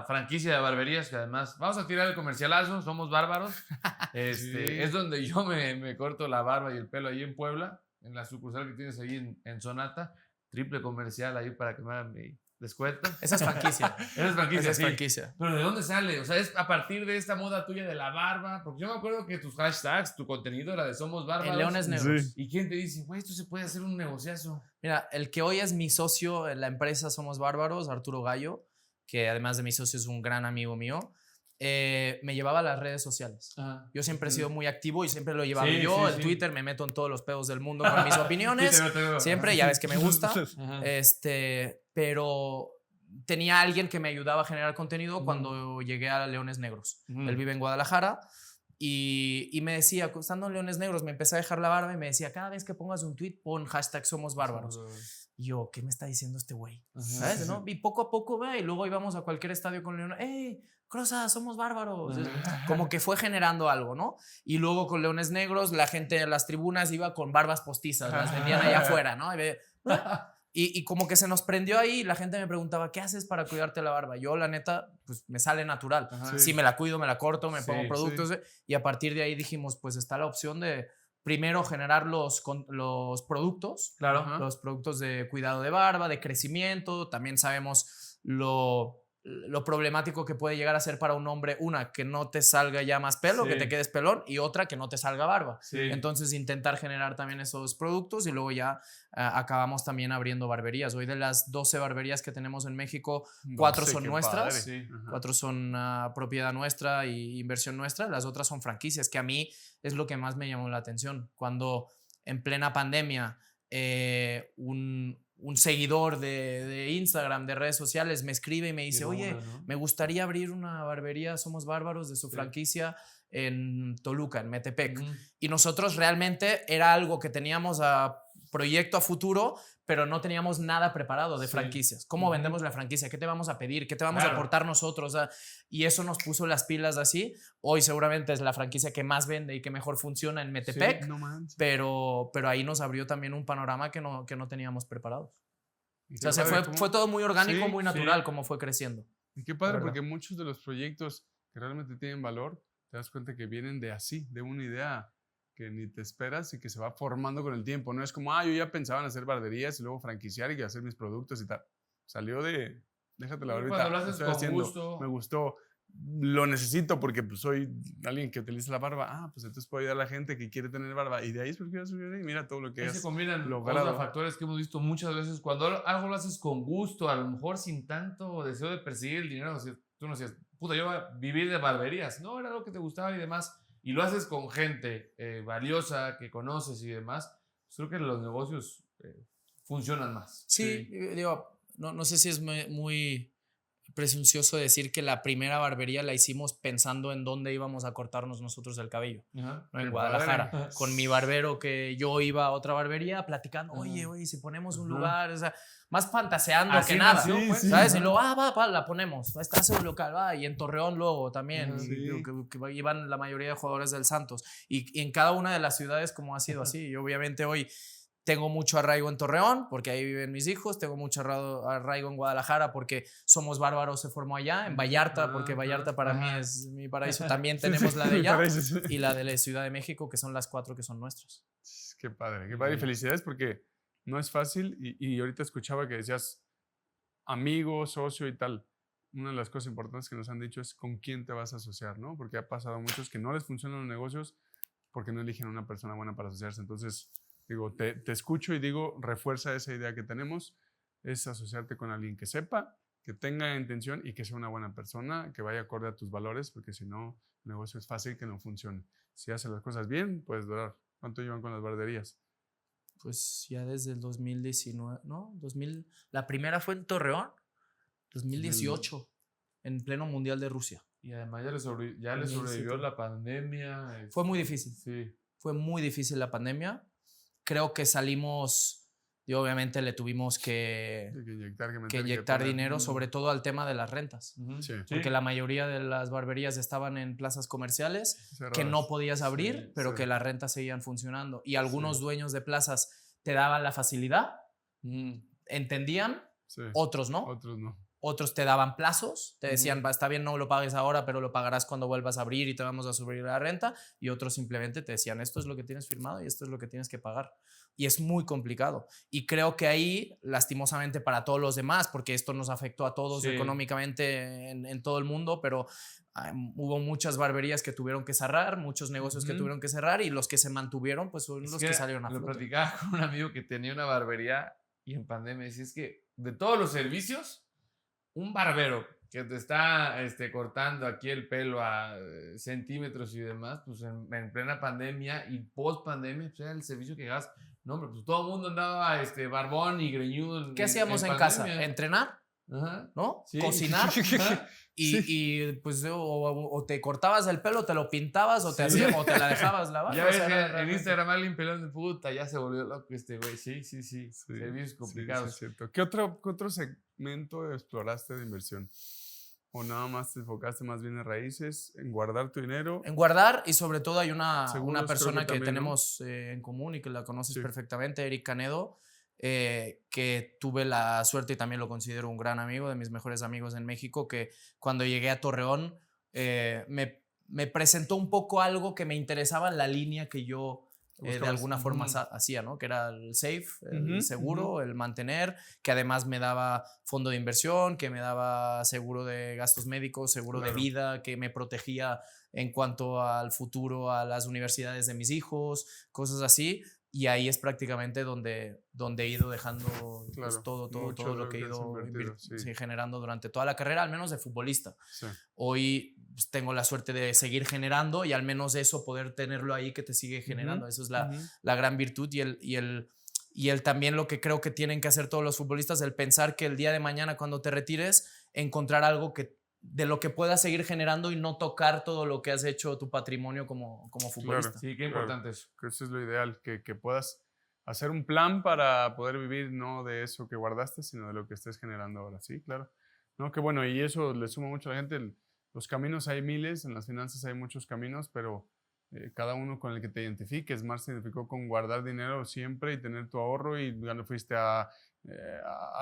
franquicia de barberías, que además, vamos a tirar el comercialazo, somos bárbaros, es donde yo me corto la barba y el pelo ahí en Puebla, en la sucursal que tienes ahí en Sonata, triple comercial ahí para que me hagan mi descuento. Esa es franquicia. Esa es franquicia. Pero ¿de dónde sale? O sea, es a partir de esta moda tuya de la barba, porque yo me acuerdo que tus hashtags, tu contenido era de Somos Bárbaros. En Leones Negros. Sí. ¿Y quién te dice, güey, esto se puede hacer un negociazo? Mira, el que hoy es mi socio en la empresa Somos Bárbaros, Arturo Gallo, que además de mi socio es un gran amigo mío, me llevaba a las redes sociales. Yo siempre he sido muy activo y siempre lo llevaba yo. En Twitter me meto en todos los pedos del mundo con mis opiniones. Siempre, ya ves que me gusta. Pero tenía alguien que me ayudaba a generar contenido cuando llegué a Leones Negros. Él vive en Guadalajara. Y me decía, estando en Leones Negros, me empecé a dejar la barba y me decía, cada vez que pongas un tweet, pon hashtag Somos Bárbaros. Y yo, ¿qué me está diciendo este güey? ¿Sabes? ¿No? Y poco a poco, y luego íbamos a cualquier estadio con Leones. ¡Ey, Croza, somos bárbaros! Como que fue generando algo, ¿no? Y luego con Leones Negros, la gente en las tribunas iba con barbas postizas, las vendían allá afuera, ¿no? Y como que se nos prendió ahí, la gente me preguntaba, ¿qué haces para cuidarte la barba? Yo, la neta, pues me sale natural. Sí, me la cuido, me la corto, me pongo productos. Y a partir de ahí dijimos, pues está la opción de primero generar los productos. Claro. Los productos de cuidado de barba, de crecimiento. También sabemos lo problemático que puede llegar a ser para un hombre, una, que no te salga ya más pelo, que te quedes pelón, y otra, que no te salga barba. Entonces intentar generar también esos productos y luego ya acabamos también abriendo barberías. Hoy de las 12 barberías que tenemos en México, 4 son nuestras, 4 son propiedad nuestra y inversión nuestra, las otras son franquicias, que a mí es lo que más me llamó la atención. Cuando en plena pandemia un seguidor de Instagram, de redes sociales, me escribe y me dice, oye, me gustaría abrir una barbería Somos Bárbaros de su franquicia en Toluca, en Metepec. Y nosotros realmente era algo que teníamos a proyecto a futuro, pero no teníamos nada preparado de franquicias. ¿Cómo vendemos la franquicia? ¿Qué te vamos a pedir? ¿Qué te vamos a aportar nosotros? Y eso nos puso las pilas así. Hoy seguramente es la franquicia que más vende y que mejor funciona en Metepec, pero ahí nos abrió también un panorama que no teníamos preparado. O sea, fue todo muy orgánico, muy natural como fue creciendo. Y qué padre, porque muchos de los proyectos que realmente tienen valor, te das cuenta que vienen de una idea que ni te esperas y que se va formando con el tiempo. No es como, yo ya pensaba en hacer barberías y luego franquiciar y hacer mis productos y tal. Salió de, déjate la barbita. Cuando lo haces con gusto. Me gustó, lo necesito porque pues, soy alguien que utiliza la barba. Pues entonces puedo ayudar a la gente que quiere tener barba. Y de ahí es porque mira todo lo que se combinan los factores que hemos visto muchas veces. Cuando algo lo haces con gusto, a lo mejor sin tanto deseo de perseguir el dinero. Tú no decías, puta, yo voy a vivir de barberías. No, era lo que te gustaba y demás. Y lo haces con gente valiosa, que conoces y demás, pues creo que los negocios funcionan más. Sí, digo, no sé si es muy presuncioso decir que la primera barbería la hicimos pensando en dónde íbamos a cortarnos nosotros el cabello, ¿no? En Guadalajara, con mi barbero, que yo iba a otra barbería platicando, oye, si ponemos un lugar, o sea, más fantaseando así que nada, nació, ¿no? pues. ¿Sabes? Y luego, la ponemos, está ese local, y en Torreón luego también, que iban la mayoría de jugadores del Santos, y en cada una de las ciudades como ha sido así, y obviamente hoy tengo mucho arraigo en Torreón, porque ahí viven mis hijos. Tengo mucho arraigo en Guadalajara, porque Somos Bárbaros se formó allá. En Vallarta, porque Vallarta para mí es mi paraíso. También tenemos la de allá y la de la Ciudad de México, que son las 4 que son nuestras. Qué padre, qué padre. Y felicidades, porque no es fácil. Y ahorita escuchaba que decías amigo, socio y tal. Una de las cosas importantes que nos han dicho es con quién te vas a asociar, ¿no? Porque ha pasado a muchos que no les funcionan los negocios porque no eligen a una persona buena para asociarse. Entonces, digo, te escucho y digo, refuerza esa idea que tenemos, es asociarte con alguien que sepa, que tenga intención y que sea una buena persona, que vaya acorde a tus valores, porque si no, el negocio es fácil que no funcione. Si haces las cosas bien, puedes durar. ¿Cuánto llevan con las barberías? Pues ya desde el 2019, ¿no? La primera fue en Torreón, 2018, en pleno Mundial de Rusia. Y además ya le sobrevivió la pandemia. Fue muy difícil. Sí. Fue muy difícil la pandemia. Creo que salimos y obviamente le tuvimos que inyectar dinero, sobre todo al tema de las rentas. Sí. Porque la mayoría de las barberías estaban en plazas comerciales cerradas, que no podías abrir, pero que las rentas seguían funcionando. Y algunos dueños de plazas te daban la facilidad, entendían, otros no. Otros te daban plazos, te decían, está bien, no lo pagues ahora, pero lo pagarás cuando vuelvas a abrir y te vamos a subir la renta. Y otros simplemente te decían, esto es lo que tienes firmado y esto es lo que tienes que pagar. Y es muy complicado. Y creo que ahí, lastimosamente para todos los demás, porque esto nos afectó a todos económicamente en todo el mundo, pero hubo muchas barberías que tuvieron que cerrar, muchos negocios que tuvieron que cerrar, y los que se mantuvieron, pues son los que salieron a flote. Lo platicaba con un amigo que tenía una barbería y en pandemia decía, es que de todos los servicios, un barbero que te está cortando aquí el pelo a centímetros y demás, pues en plena pandemia y post pandemia, pues era el servicio que hagas. No, hombre, pues todo el mundo andaba barbón y greñudo. ¿Qué hacíamos en casa? ¿Entrenar? ¿No? Sí. Cocinar. Y pues o te cortabas el pelo, te lo pintabas, o te la dejabas lavar. Ya ves que en Instagram alguien pelando de puta, ya se volvió loco güey. Sí. Servicios complicados. Sí, es cierto. ¿Qué otro segmento exploraste de inversión? ¿O nada más te enfocaste más bien en raíces, en guardar tu dinero? En guardar, y sobre todo hay una persona que también, tenemos en común y que la conoces perfectamente, Eric Canedo, que tuve la suerte, y también lo considero un gran amigo, de mis mejores amigos en México, que cuando llegué a Torreón me presentó un poco algo que me interesaba en la línea que yo de alguna forma hacía, ¿no? Que era el safe, el seguro, el mantener, que además me daba fondo de inversión, que me daba seguro de gastos médicos, seguro de vida, que me protegía en cuanto al futuro, a las universidades de mis hijos, cosas así. Y ahí es prácticamente donde he ido dejando pues, todo lo que he ido generando durante toda la carrera, al menos de futbolista. Sí. Hoy pues, tengo la suerte de seguir generando, y al menos eso, poder tenerlo ahí que te sigue generando. Eso es la gran virtud, y el también lo que creo que tienen que hacer todos los futbolistas, el pensar que el día de mañana, cuando te retires, encontrar algo de lo que puedas seguir generando y no tocar todo lo que has hecho, tu patrimonio como futbolista. Claro, sí, qué importante eso. Que eso es lo ideal, que puedas hacer un plan para poder vivir no de eso que guardaste, sino de lo que estés generando ahora. Sí, claro. No, que bueno, y eso le suma mucho a la gente. Los caminos hay miles, en las finanzas hay muchos caminos, pero cada uno con el que te identifiques. Mar se identificó con guardar dinero siempre y tener tu ahorro, y cuando fuiste a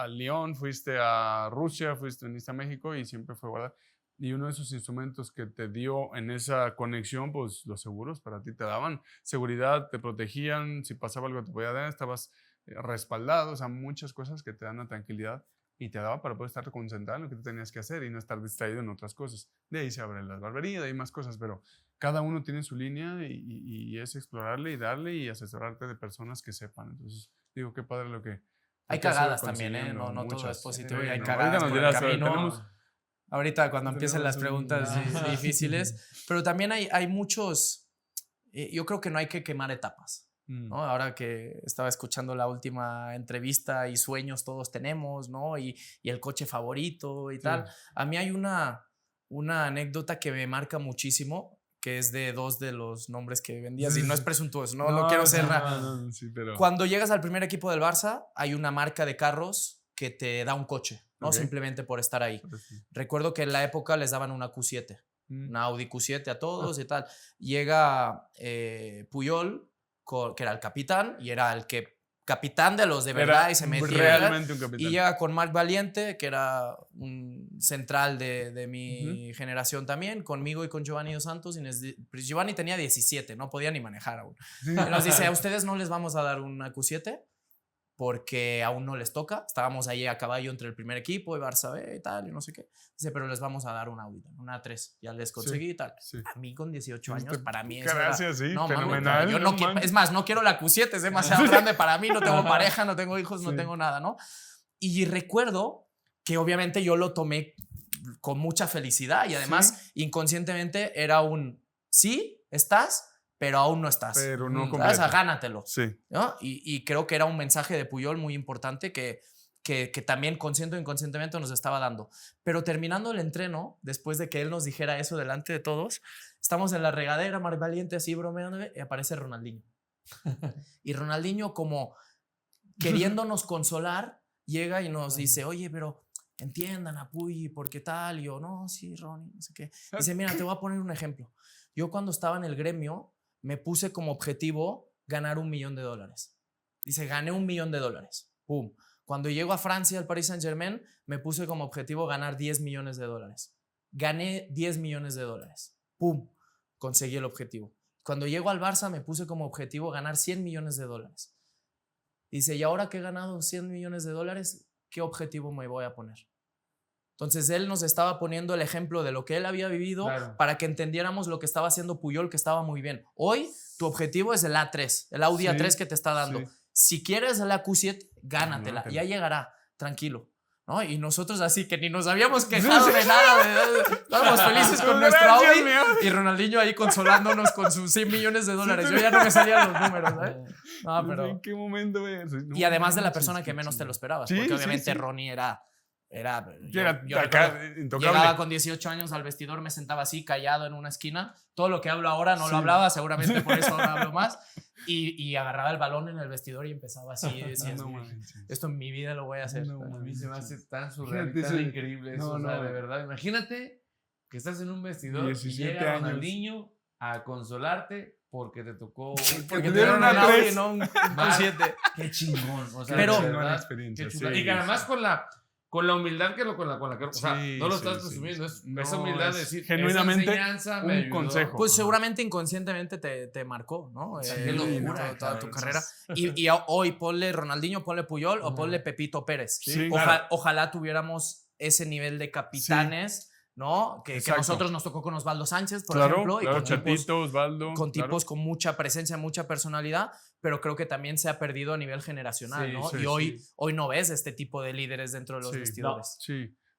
Lyon, fuiste a Rusia, viniste a México, y siempre fue guardar. Y uno de esos instrumentos que te dio en esa conexión, pues los seguros para ti te daban seguridad, te protegían, si pasaba algo te podía dar, estabas respaldado, o sea, muchas cosas que te dan la tranquilidad y te daba para poder estar concentrado en lo que tú tenías que hacer y no estar distraído en otras cosas. De ahí se abren las barberías, de ahí más cosas, pero cada uno tiene su línea y es explorarle y darle y asesorarte de personas que sepan. Entonces, digo, qué padre lo que... Hay cagadas también, ¿eh? No todo es positivo, y hay cagadas por el camino. Ahorita cuando empiecen las preguntas difíciles, pero también hay muchos... yo creo que no hay que quemar etapas. ¿no? Ahora que estaba escuchando la última entrevista y sueños todos tenemos, ¿no? Y el coche favorito y tal. A mí hay una anécdota que me marca muchísimo, que es de 2 de los nombres que vendías, y no es presuntuoso, no quiero ser... pero... Cuando llegas al primer equipo del Barça, hay una marca de carros que te da un coche, ¿no? Ok. Simplemente por estar ahí. Recuerdo que en la época les daban una Q7, una Audi Q7 a todos y tal. Llega Puyol, que era el capitán, y era el capitán de los de verdad, y se metía. Realmente un capitán. Y llega con Marc Valiente, que era un central de mi generación también, conmigo y con Giovanni Dos Santos. Pues Giovanni tenía 17, no podía ni manejar aún. Y nos dice, a ustedes no les vamos a dar una Q7 porque aún no les toca. Estábamos ahí a caballo entre el primer equipo y Barça B y tal, y no sé qué. Dice, pero les vamos a dar una Audi, una A3. Ya les conseguí y tal. A mí con 18 años, para mí eso Gracias, era... sí, no, fenomenal. Mami, yo no quiero, es más, no quiero la Q7, es demasiado grande para mí, no tengo pareja, no tengo hijos, no tengo nada, ¿no? Y recuerdo que obviamente yo lo tomé con mucha felicidad y además inconscientemente era un sí, estás, pero aún no estás. Pero no ¿sabes? completo. Gánatelo. Sí. ¿No? Y creo que era un mensaje de Puyol muy importante que también consciente o inconscientemente nos estaba dando. Pero terminando el entreno, después de que él nos dijera eso delante de todos, estamos en la regadera, Marc Valiente así bromeando, y aparece Ronaldinho. Y Ronaldinho, como queriéndonos consolar, llega y nos dice, oye, pero entiendan a Puy, ¿por qué tal? Y yo, no, sí, Ronnie, no sé qué. Dice, mira, te voy a poner un ejemplo. Yo cuando estaba en el gremio, me puse como objetivo ganar $1 millón. Dice, gané $1 millón. ¡Pum! Cuando llego a Francia, al Paris Saint-Germain, me puse como objetivo ganar $10 millones. Gané $10 millones. ¡Pum! Conseguí el objetivo. Cuando llego al Barça, me puse como objetivo ganar $100 millones. Dice, y ahora que he ganado $100 millones, ¿qué objetivo me voy a poner? Entonces él nos estaba poniendo el ejemplo de lo que él había vivido para que entendiéramos lo que estaba haciendo Puyol, que estaba muy bien. Hoy tu objetivo es el A3, el Audi A3 que te está dando. Si quieres la Q7, gánatela, ya llegará, tranquilo. ¿No? Y nosotros así que ni nos habíamos quejado de nada, estábamos felices con nuestro Audi y Ronaldinho ahí consolándonos con sus $100 millones. Yo ya no me salían los números, No, pero... ¿En qué momento? No, y además de la persona que menos te lo esperabas, porque obviamente Ronnie era yo llegaba con 18 años al vestidor, me sentaba así callado en una esquina, todo lo que hablo ahora no lo hablaba, seguramente por eso ahora hablo más, y agarraba el balón en el vestidor y empezaba así y decía, esto en mi vida lo voy a hacer. A mí se me hace tan surreal, tan increíble eso, de verdad. Imagínate que estás en un vestidor y llega Ronaldinho a consolarte porque te tocó porque te dieron una Audi, no un Q7. Qué chingón, o sea, pero qué chula. Y además con la humildad con la que, o sea, no lo estás presumiendo, esa humildad de decir, genuinamente esa enseñanza me ayudó. consejo. Pues seguramente inconscientemente te marcó, ¿no? Qué locura, toda tu carrera. Y hoy ponle Ronaldinho, ponle Puyol o ponle Pepito Pérez. Sí, ojalá tuviéramos ese nivel de capitanes, ¿no? Que nosotros nos tocó con Osvaldo Sánchez, por ejemplo. Claro, y con Chatito, Osvaldo. Con tipos con mucha presencia, mucha personalidad, pero creo que también se ha perdido a nivel generacional, ¿no? Y hoy no ves este tipo de líderes dentro de los vestidores.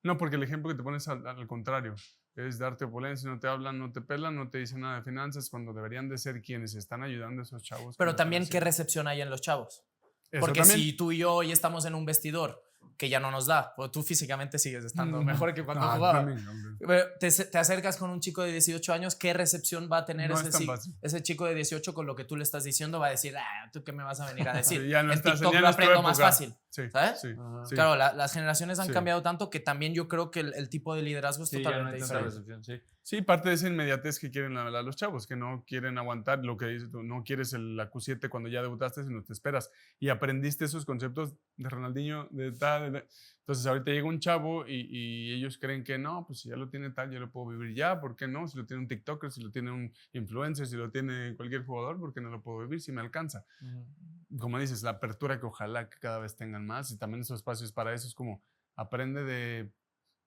No, porque el ejemplo que te pones al contrario es darte opulencia, no te hablan, no te pelan, no te dicen nada de finanzas, cuando deberían de ser quienes están ayudando a esos chavos. Pero también, ¿qué recepción hay en los chavos? Porque si tú y yo hoy estamos en un vestidor que ya no nos da, pues tú físicamente sigues estando mejor que cuando jugaba. Te acercas con un chico de 18 años, ¿qué recepción va a tener ese chico de 18 con lo que tú le estás diciendo? Va a decir, ¿tú qué me vas a venir a decir? Ya no en estás, TikTok lo aprendo más fácil. ¿Sabes? Claro, las generaciones han cambiado tanto que también yo creo que el tipo de liderazgo es totalmente diferente. Sí, parte de esa inmediatez que quieren los chavos, que no quieren aguantar lo que dices tú, no quieres la Q7 cuando ya debutaste, sino te esperas. Y aprendiste esos conceptos de Ronaldinho, de tal. Entonces ahorita llega un chavo y ellos creen que no, pues si ya lo tiene tal, yo lo puedo vivir ya, ¿por qué no? Si lo tiene un TikToker, si lo tiene un influencer, si lo tiene cualquier jugador, ¿por qué no lo puedo vivir si me alcanza? Como dices, la apertura que ojalá que cada vez tengan más y también esos espacios para eso es como aprende de...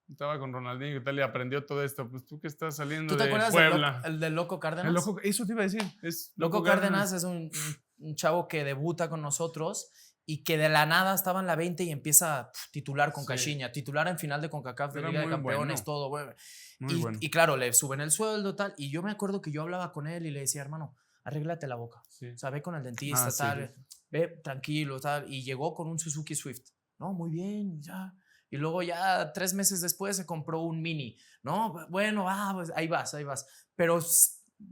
Estaba con Ronaldinho y tal y aprendió todo esto. Pues tú que estás saliendo de Puebla. ¿Tú te acuerdas del Loco Cárdenas? Eso te iba a decir. Loco Cárdenas es un chavo que debuta con nosotros y que de la nada estaba en la 20 y empieza titular con Caixinha, titular en final de CONCACAF, de Liga de Campeones, todo. Y claro, le suben el sueldo tal. Y yo me acuerdo que yo hablaba con él y le decía, hermano, arréglate la boca. Sí. O sea, ve con el dentista, tal, ve tranquilo, tal. Y llegó con un Suzuki Swift. No, muy bien, ya. Y luego ya 3 meses después se compró un Mini. No, bueno, pues ahí vas. Pero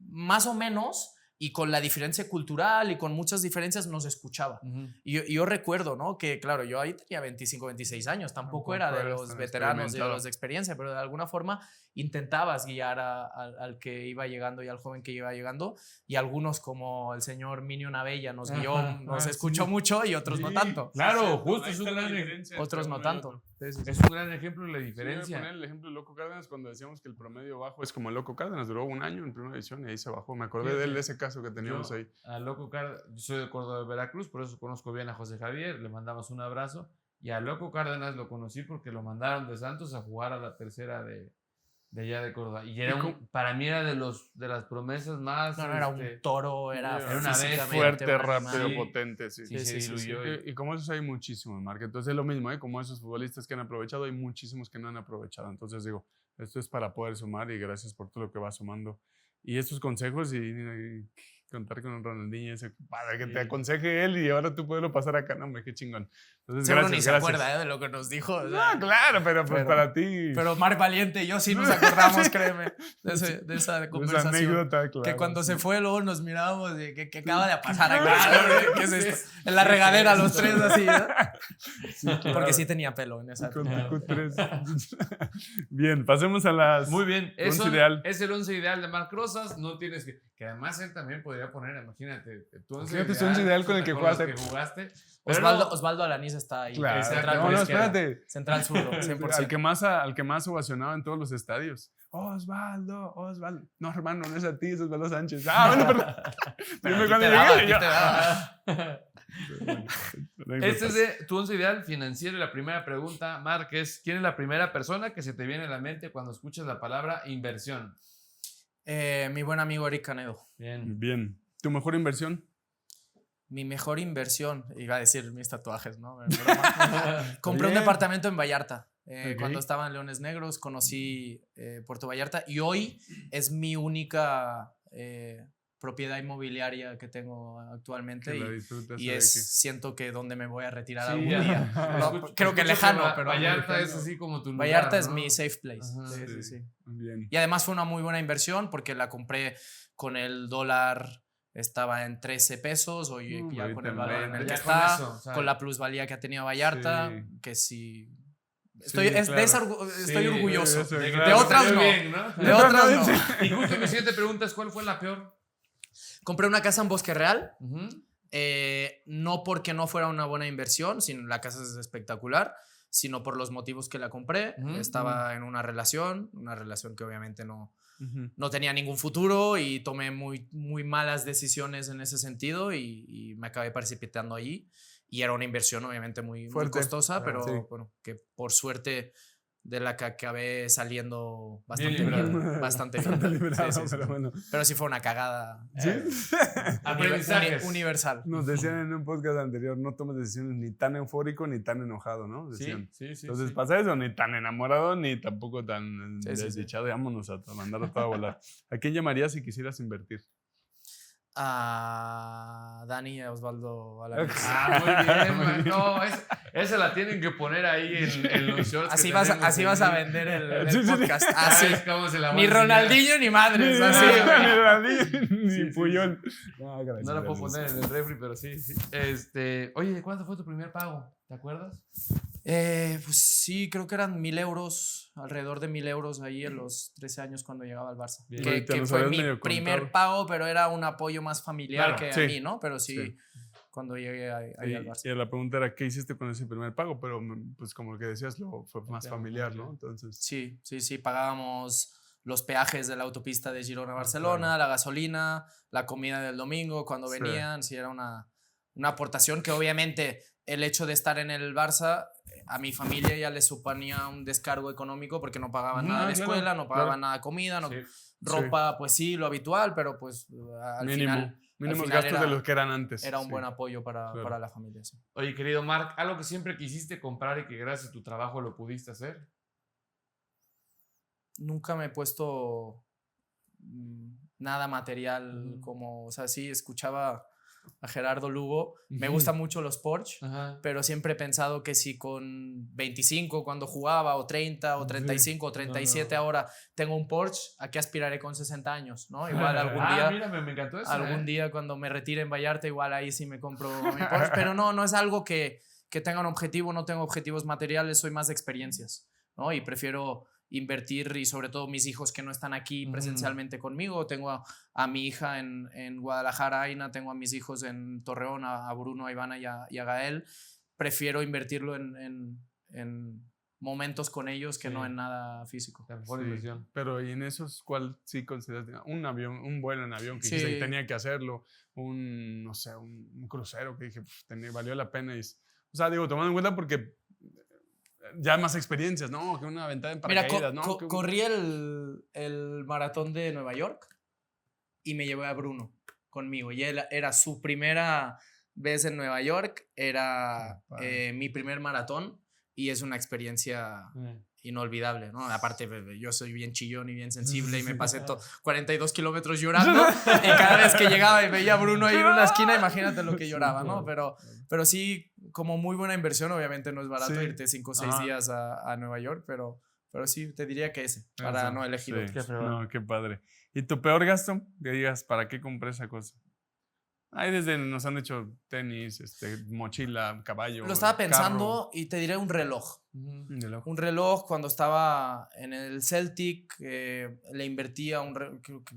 más o menos, y con la diferencia cultural y con muchas diferencias, nos escuchaba. Y yo recuerdo, ¿no? Que claro, yo ahí tenía 25, 26 años, tampoco era de los veteranos y de los de experiencia, pero de alguna forma intentabas guiar al que iba llegando y al joven que iba llegando, y algunos como el señor Minio Navella nos guió, nos escuchó mucho y otros no tanto. Claro, justo es un gran ejemplo. Otros no tanto. Es un gran ejemplo de la diferencia. Voy a poner el ejemplo de Loco Cárdenas cuando decíamos que el promedio bajo es como el Loco Cárdenas, duró 1 año en primera edición y ahí se bajó. Me acordé de él, de ese caso que teníamos ahí. A Loco Cárdenas, yo soy de Córdoba de Veracruz, por eso conozco bien a José Javier, le mandamos un abrazo. Y a Loco Cárdenas lo conocí porque lo mandaron de Santos a jugar a la tercera de allá de Córdoba. Y era para mí era de las promesas más... No, era un toro, era una vez fuerte, rápido, potente. Sí. Sí. Y como esos hay muchísimos, Marc. Entonces es lo mismo, ¿eh? Como esos futbolistas que han aprovechado, hay muchísimos que no han aprovechado. Entonces digo, esto es para poder sumar y gracias por todo lo que vas sumando. Y estos consejos y contar con un Ronaldinho ese para que te aconseje él y ahora tú poderlo pasar acá. No, hombre, qué chingón. Entonces, seguro ni se acuerda de lo que nos dijo. O sea, no, claro, pero pues para ti. Pero Marc Valiente y yo sí nos acordamos, créeme, de esa conversación. Esa anécdota, claro. Que cuando se fue, luego nos mirábamos de que acaba de pasar acá. ¿Qué es esto? En la regadera los tres así, ¿no? Sí, claro. Porque sí tenía pelo en esa época. Bien, pasemos a las... Muy bien. Once ideal. Es el 11 ideal de Marc Rosas. No tienes que además él también podría poner, imagínate, tu 11 ideal con el que jugaste. Osvaldo Alanís está ahí. Claro. Central, no, espérate. Central zurdo, 100%. Al que más ovacionaba en todos los estadios. Osvaldo. No, hermano, no es a ti, es Osvaldo Sánchez. Bueno, perdón. Pero cuando llegué, Este es de tu 11 ideal financiero y la primera pregunta, Marc, es ¿quién es la primera persona que se te viene a la mente cuando escuchas la palabra inversión? Mi buen amigo Eric Canedo. Bien. ¿Tu mejor inversión? Mi mejor inversión, iba a decir mis tatuajes, ¿no? Compré un departamento en Vallarta. Cuando estaba en Leones Negros, conocí Puerto Vallarta y hoy es mi única propiedad inmobiliaria que tengo actualmente siento que donde me voy a retirar algún día. No, creo que lejano, pero Vallarta es así como tu lugar, Vallarta es ¿no? mi safe place. Sí. Bien. Y además fue una muy buena inversión porque la compré con el dólar. Estaba en 13 pesos, hoy ya con el valor en el que está, con la plusvalía que ha tenido Vallarta, que sí. Estoy orgulloso. De otras no. Bien, ¿no? De otras no. Y justo mi siguiente pregunta es, ¿cuál fue la peor? Compré una casa en Bosque Real, no porque no fuera una buena inversión, sino la casa es espectacular, sino por los motivos que la compré. Estaba en una relación que obviamente no tenía ningún futuro y tomé muy, muy malas decisiones en ese sentido y me acabé precipitando allí. Y era una inversión obviamente muy costosa, pero bueno, que por suerte de la que acabé saliendo bastante bien. Bastante bien. Pero sí fue una cagada. Universal. Nos decían en un podcast anterior, no tomes decisiones ni tan eufórico ni tan enojado, ¿no? Decían. Entonces pasa eso, ni tan enamorado ni tampoco tan desdichado. Vámonos a mandarlo todo a volar. ¿A quién llamarías si quisieras invertir? A Dani y a Osvaldo Alanís. Muy bien. No, esa la tienen que poner ahí en los shorts. Así vas a vender el podcast. Así. Ni Ronaldinho ni madres. Así. Ni Ronaldinho ni Puyol. No la puedo poner en el refri, pero sí. Oye, ¿cuánto fue tu primer pago? ¿Te acuerdas? Pues sí, creo que eran 1,000 euros, alrededor de 1,000 euros ahí en los 13 años cuando llegaba al Barça. Que fue mi primer pago, pero era un apoyo más familiar que a mí, ¿no? Pero sí. Cuando llegué ahí al Barça. Y la pregunta era, ¿qué hiciste con ese primer pago? Pero pues como lo que decías, fue más familiar, ¿no? Entonces... Sí, pagábamos los peajes de la autopista de Girona a Barcelona, la gasolina, la comida del domingo cuando venían, sí era una aportación que obviamente el hecho de estar en el Barça a mi familia ya le suponía un descargo económico porque no pagaban nada de escuela, no pagaban nada de comida, ropa, pues sí, lo habitual, pero pues al final... Mínimos gastos de los que eran antes. Era un buen apoyo para la familia, sí. Oye, querido Marc, ¿algo que siempre quisiste comprar y que gracias a tu trabajo lo pudiste hacer? nada material, como, o sea, sí, escuchaba a Gerardo Lugo. Me gustan mucho los Porsche, pero siempre he pensado que si con 25 cuando jugaba, o 30, o 35, o 37 ahora tengo un Porsche, ¿a qué aspiraré con 60 años? ¿No? Igual algún día... Mira, me encantó eso. Algún día cuando me retire en Vallarta, igual ahí sí me compro mi Porsche, pero no es algo que tenga un objetivo, no tengo objetivos materiales, soy más de experiencias, ¿no? Y prefiero invertir, y sobre todo mis hijos que no están aquí presencialmente conmigo. Tengo a mi hija en Guadalajara, Aina, tengo a mis hijos en Torreón, a Bruno, a Ivana y a Gael. Prefiero invertirlo en momentos con ellos que no en nada físico. La mejor inversión. Pero ¿y en esos cuál sí consideras? Un avión, un vuelo en avión que Sí. tenía que hacerlo, no sé, un crucero que dije, valió la pena. O sea, digo, tomando en cuenta porque ya más experiencias, ¿no? Que una ventana en paracaídas, Mira, ¿no? corrí el maratón de Nueva York y me llevé a Bruno conmigo. Y él era su primera vez en Nueva York, era mi primer maratón y es una experiencia inolvidable, ¿no? Aparte, yo soy bien chillón y bien sensible y me pasé 42 kilómetros llorando y cada vez que llegaba y veía a Bruno ahí en una esquina, imagínate lo que lloraba, ¿no? Pero sí, como muy buena inversión, obviamente no es barato irte 5 o 6 días a Nueva York, pero sí, te diría que ese, para no elegir otro. No, qué padre. ¿Y tu peor gasto? Que digas, ¿para qué compré esa cosa? Ahí desde nos han hecho tenis, mochila, caballo. Lo estaba pensando carro. y te diré un reloj. Un reloj cuando estaba en el Celtic, le invertía creo que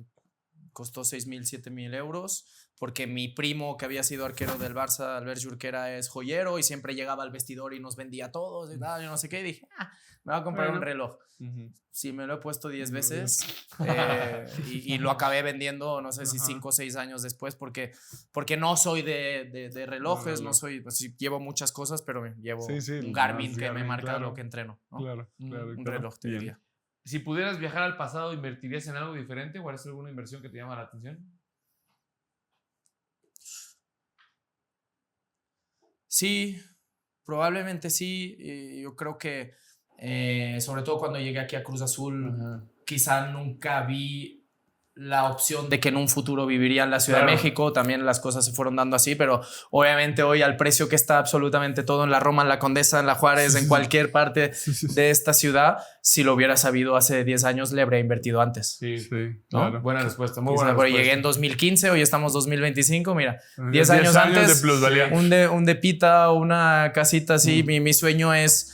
costó 6.000, 7.000 euros, porque mi primo que había sido arquero del Barça, Albert Jurquera, es joyero y siempre llegaba al vestidor y nos vendía a todos y tal, yo no sé qué, y dije, me voy a comprar un reloj. Sí, me lo he puesto 10 veces y lo acabé vendiendo, no sé si 5 o 6 años después, porque no soy de relojes, no soy, pues, sí, llevo muchas cosas, pero llevo un Garmin que me marca lo que entreno, ¿no? Claro, un reloj, te diría. Si pudieras viajar al pasado, ¿invertirías en algo diferente o harías alguna inversión que te llama la atención? Sí, probablemente sí. Yo creo que sobre todo cuando llegué aquí a Cruz Azul, quizá nunca vi la opción de que en un futuro viviría en la Ciudad de México. También las cosas se fueron dando así, pero obviamente hoy al precio que está absolutamente todo en la Roma, en la Condesa, en la Juárez, en cualquier parte de esta ciudad, si lo hubiera sabido hace 10 años, le habría invertido antes. Sí, claro. ¿no? Buena respuesta, muy buena respuesta. Llegué en 2015, hoy estamos 2025, mira, 10 años antes, de plusvalía. un depita, una casita así, mi sueño es...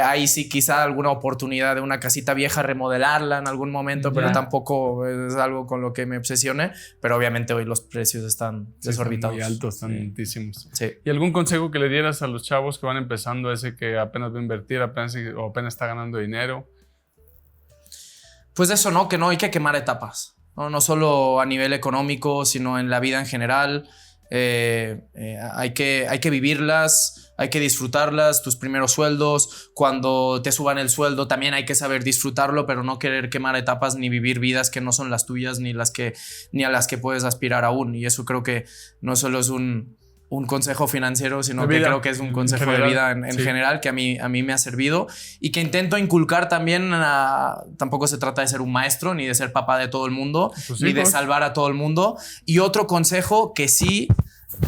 ahí sí quizá alguna oportunidad de una casita vieja, remodelarla en algún momento, pero tampoco es algo con lo que me obsesione, pero obviamente hoy los precios están desorbitados. Están muy altos, están altísimos. Sí. ¿Y algún consejo que le dieras a los chavos que van empezando, ese que apenas va a invertir, apenas está ganando dinero? Pues eso, ¿no? Que no hay que quemar etapas, no solo a nivel económico, sino en la vida en general. Hay que vivirlas, hay que disfrutarlas, tus primeros sueldos, cuando te suban el sueldo también hay que saber disfrutarlo, pero no querer quemar etapas ni vivir vidas que no son las tuyas ni a las que puedes aspirar aún. Y eso creo que no solo es un consejo financiero, sino que creo que es un consejo de vida en general, que a mí me ha servido y que intento inculcar también. Tampoco se trata de ser un maestro ni de ser papá de todo el mundo, ni de salvar a todo el mundo. Y otro consejo que sí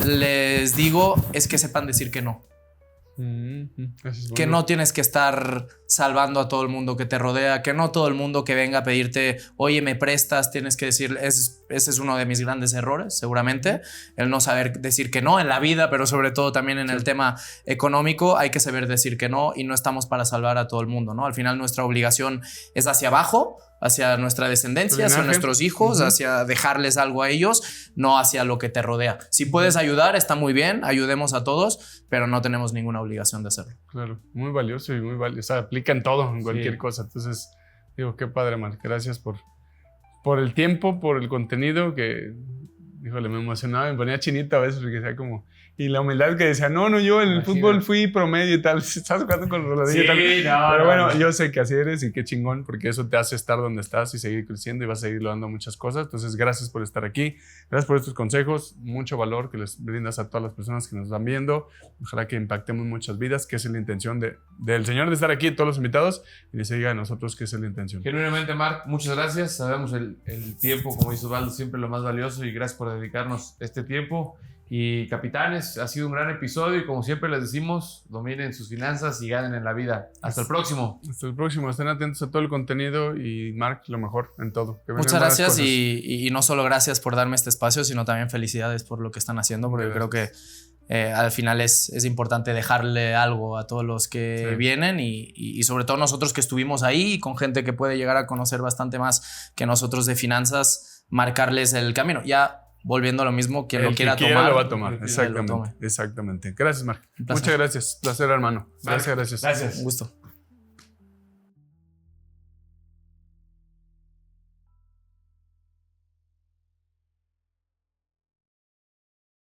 les digo es que sepan decir que no. Que no tienes que estar salvando a todo el mundo que te rodea, que no todo el mundo que venga a pedirte, oye, me prestas, tienes que decir, ese es uno de mis grandes errores, seguramente, el no saber decir que no en la vida, pero sobre todo también en el tema económico, hay que saber decir que no y no estamos para salvar a todo el mundo, ¿no? Al final nuestra obligación es hacia abajo, hacia nuestra descendencia, hacia nuestros hijos, hacia dejarles algo a ellos, no hacia lo que te rodea. Si puedes ayudar, está muy bien, ayudemos a todos, pero no tenemos ninguna obligación de hacerlo. Claro, muy valioso y muy valioso. O sea, aplica en todo, en cualquier cosa. Entonces, digo, qué padre, Marc. Gracias por el tiempo, por el contenido que, híjole, me emocionaba, me ponía chinito a veces porque decía como, y la humildad que decía, no, yo en el fútbol fui promedio y tal, estás jugando con Ronaldinho y tal. Pero bueno, yo sé que así eres y qué chingón, porque eso te hace estar donde estás y seguir creciendo y vas a seguir logrando muchas cosas. Entonces, gracias por estar aquí, gracias por estos consejos, mucho valor que les brindas a todas las personas que nos están viendo. Ojalá que impactemos muchas vidas, que esa es la intención del Señor de estar aquí, todos los invitados, y les diga a nosotros que esa es la intención. Genuinamente, Marc, muchas gracias. Sabemos el tiempo, como dice Osvaldo, siempre lo más valioso, y gracias por dedicarnos este tiempo. Y capitanes, ha sido un gran episodio y como siempre les decimos, dominen sus finanzas y ganen en la vida. Hasta el próximo. Hasta el próximo. Estén atentos a todo el contenido y Marc, lo mejor en todo. Muchas gracias y no solo gracias por darme este espacio, sino también felicidades por lo que están haciendo, porque creo que al final es importante dejarle algo a todos los que vienen y sobre todo nosotros que estuvimos ahí y con gente que puede llegar a conocer bastante más que nosotros de finanzas, marcarles el camino. Ya volviendo a lo mismo, quien lo quiera tomar. Lo va a tomar, exactamente. Gracias, Marc. Muchas gracias. Placer, hermano. Gracias. Un gusto.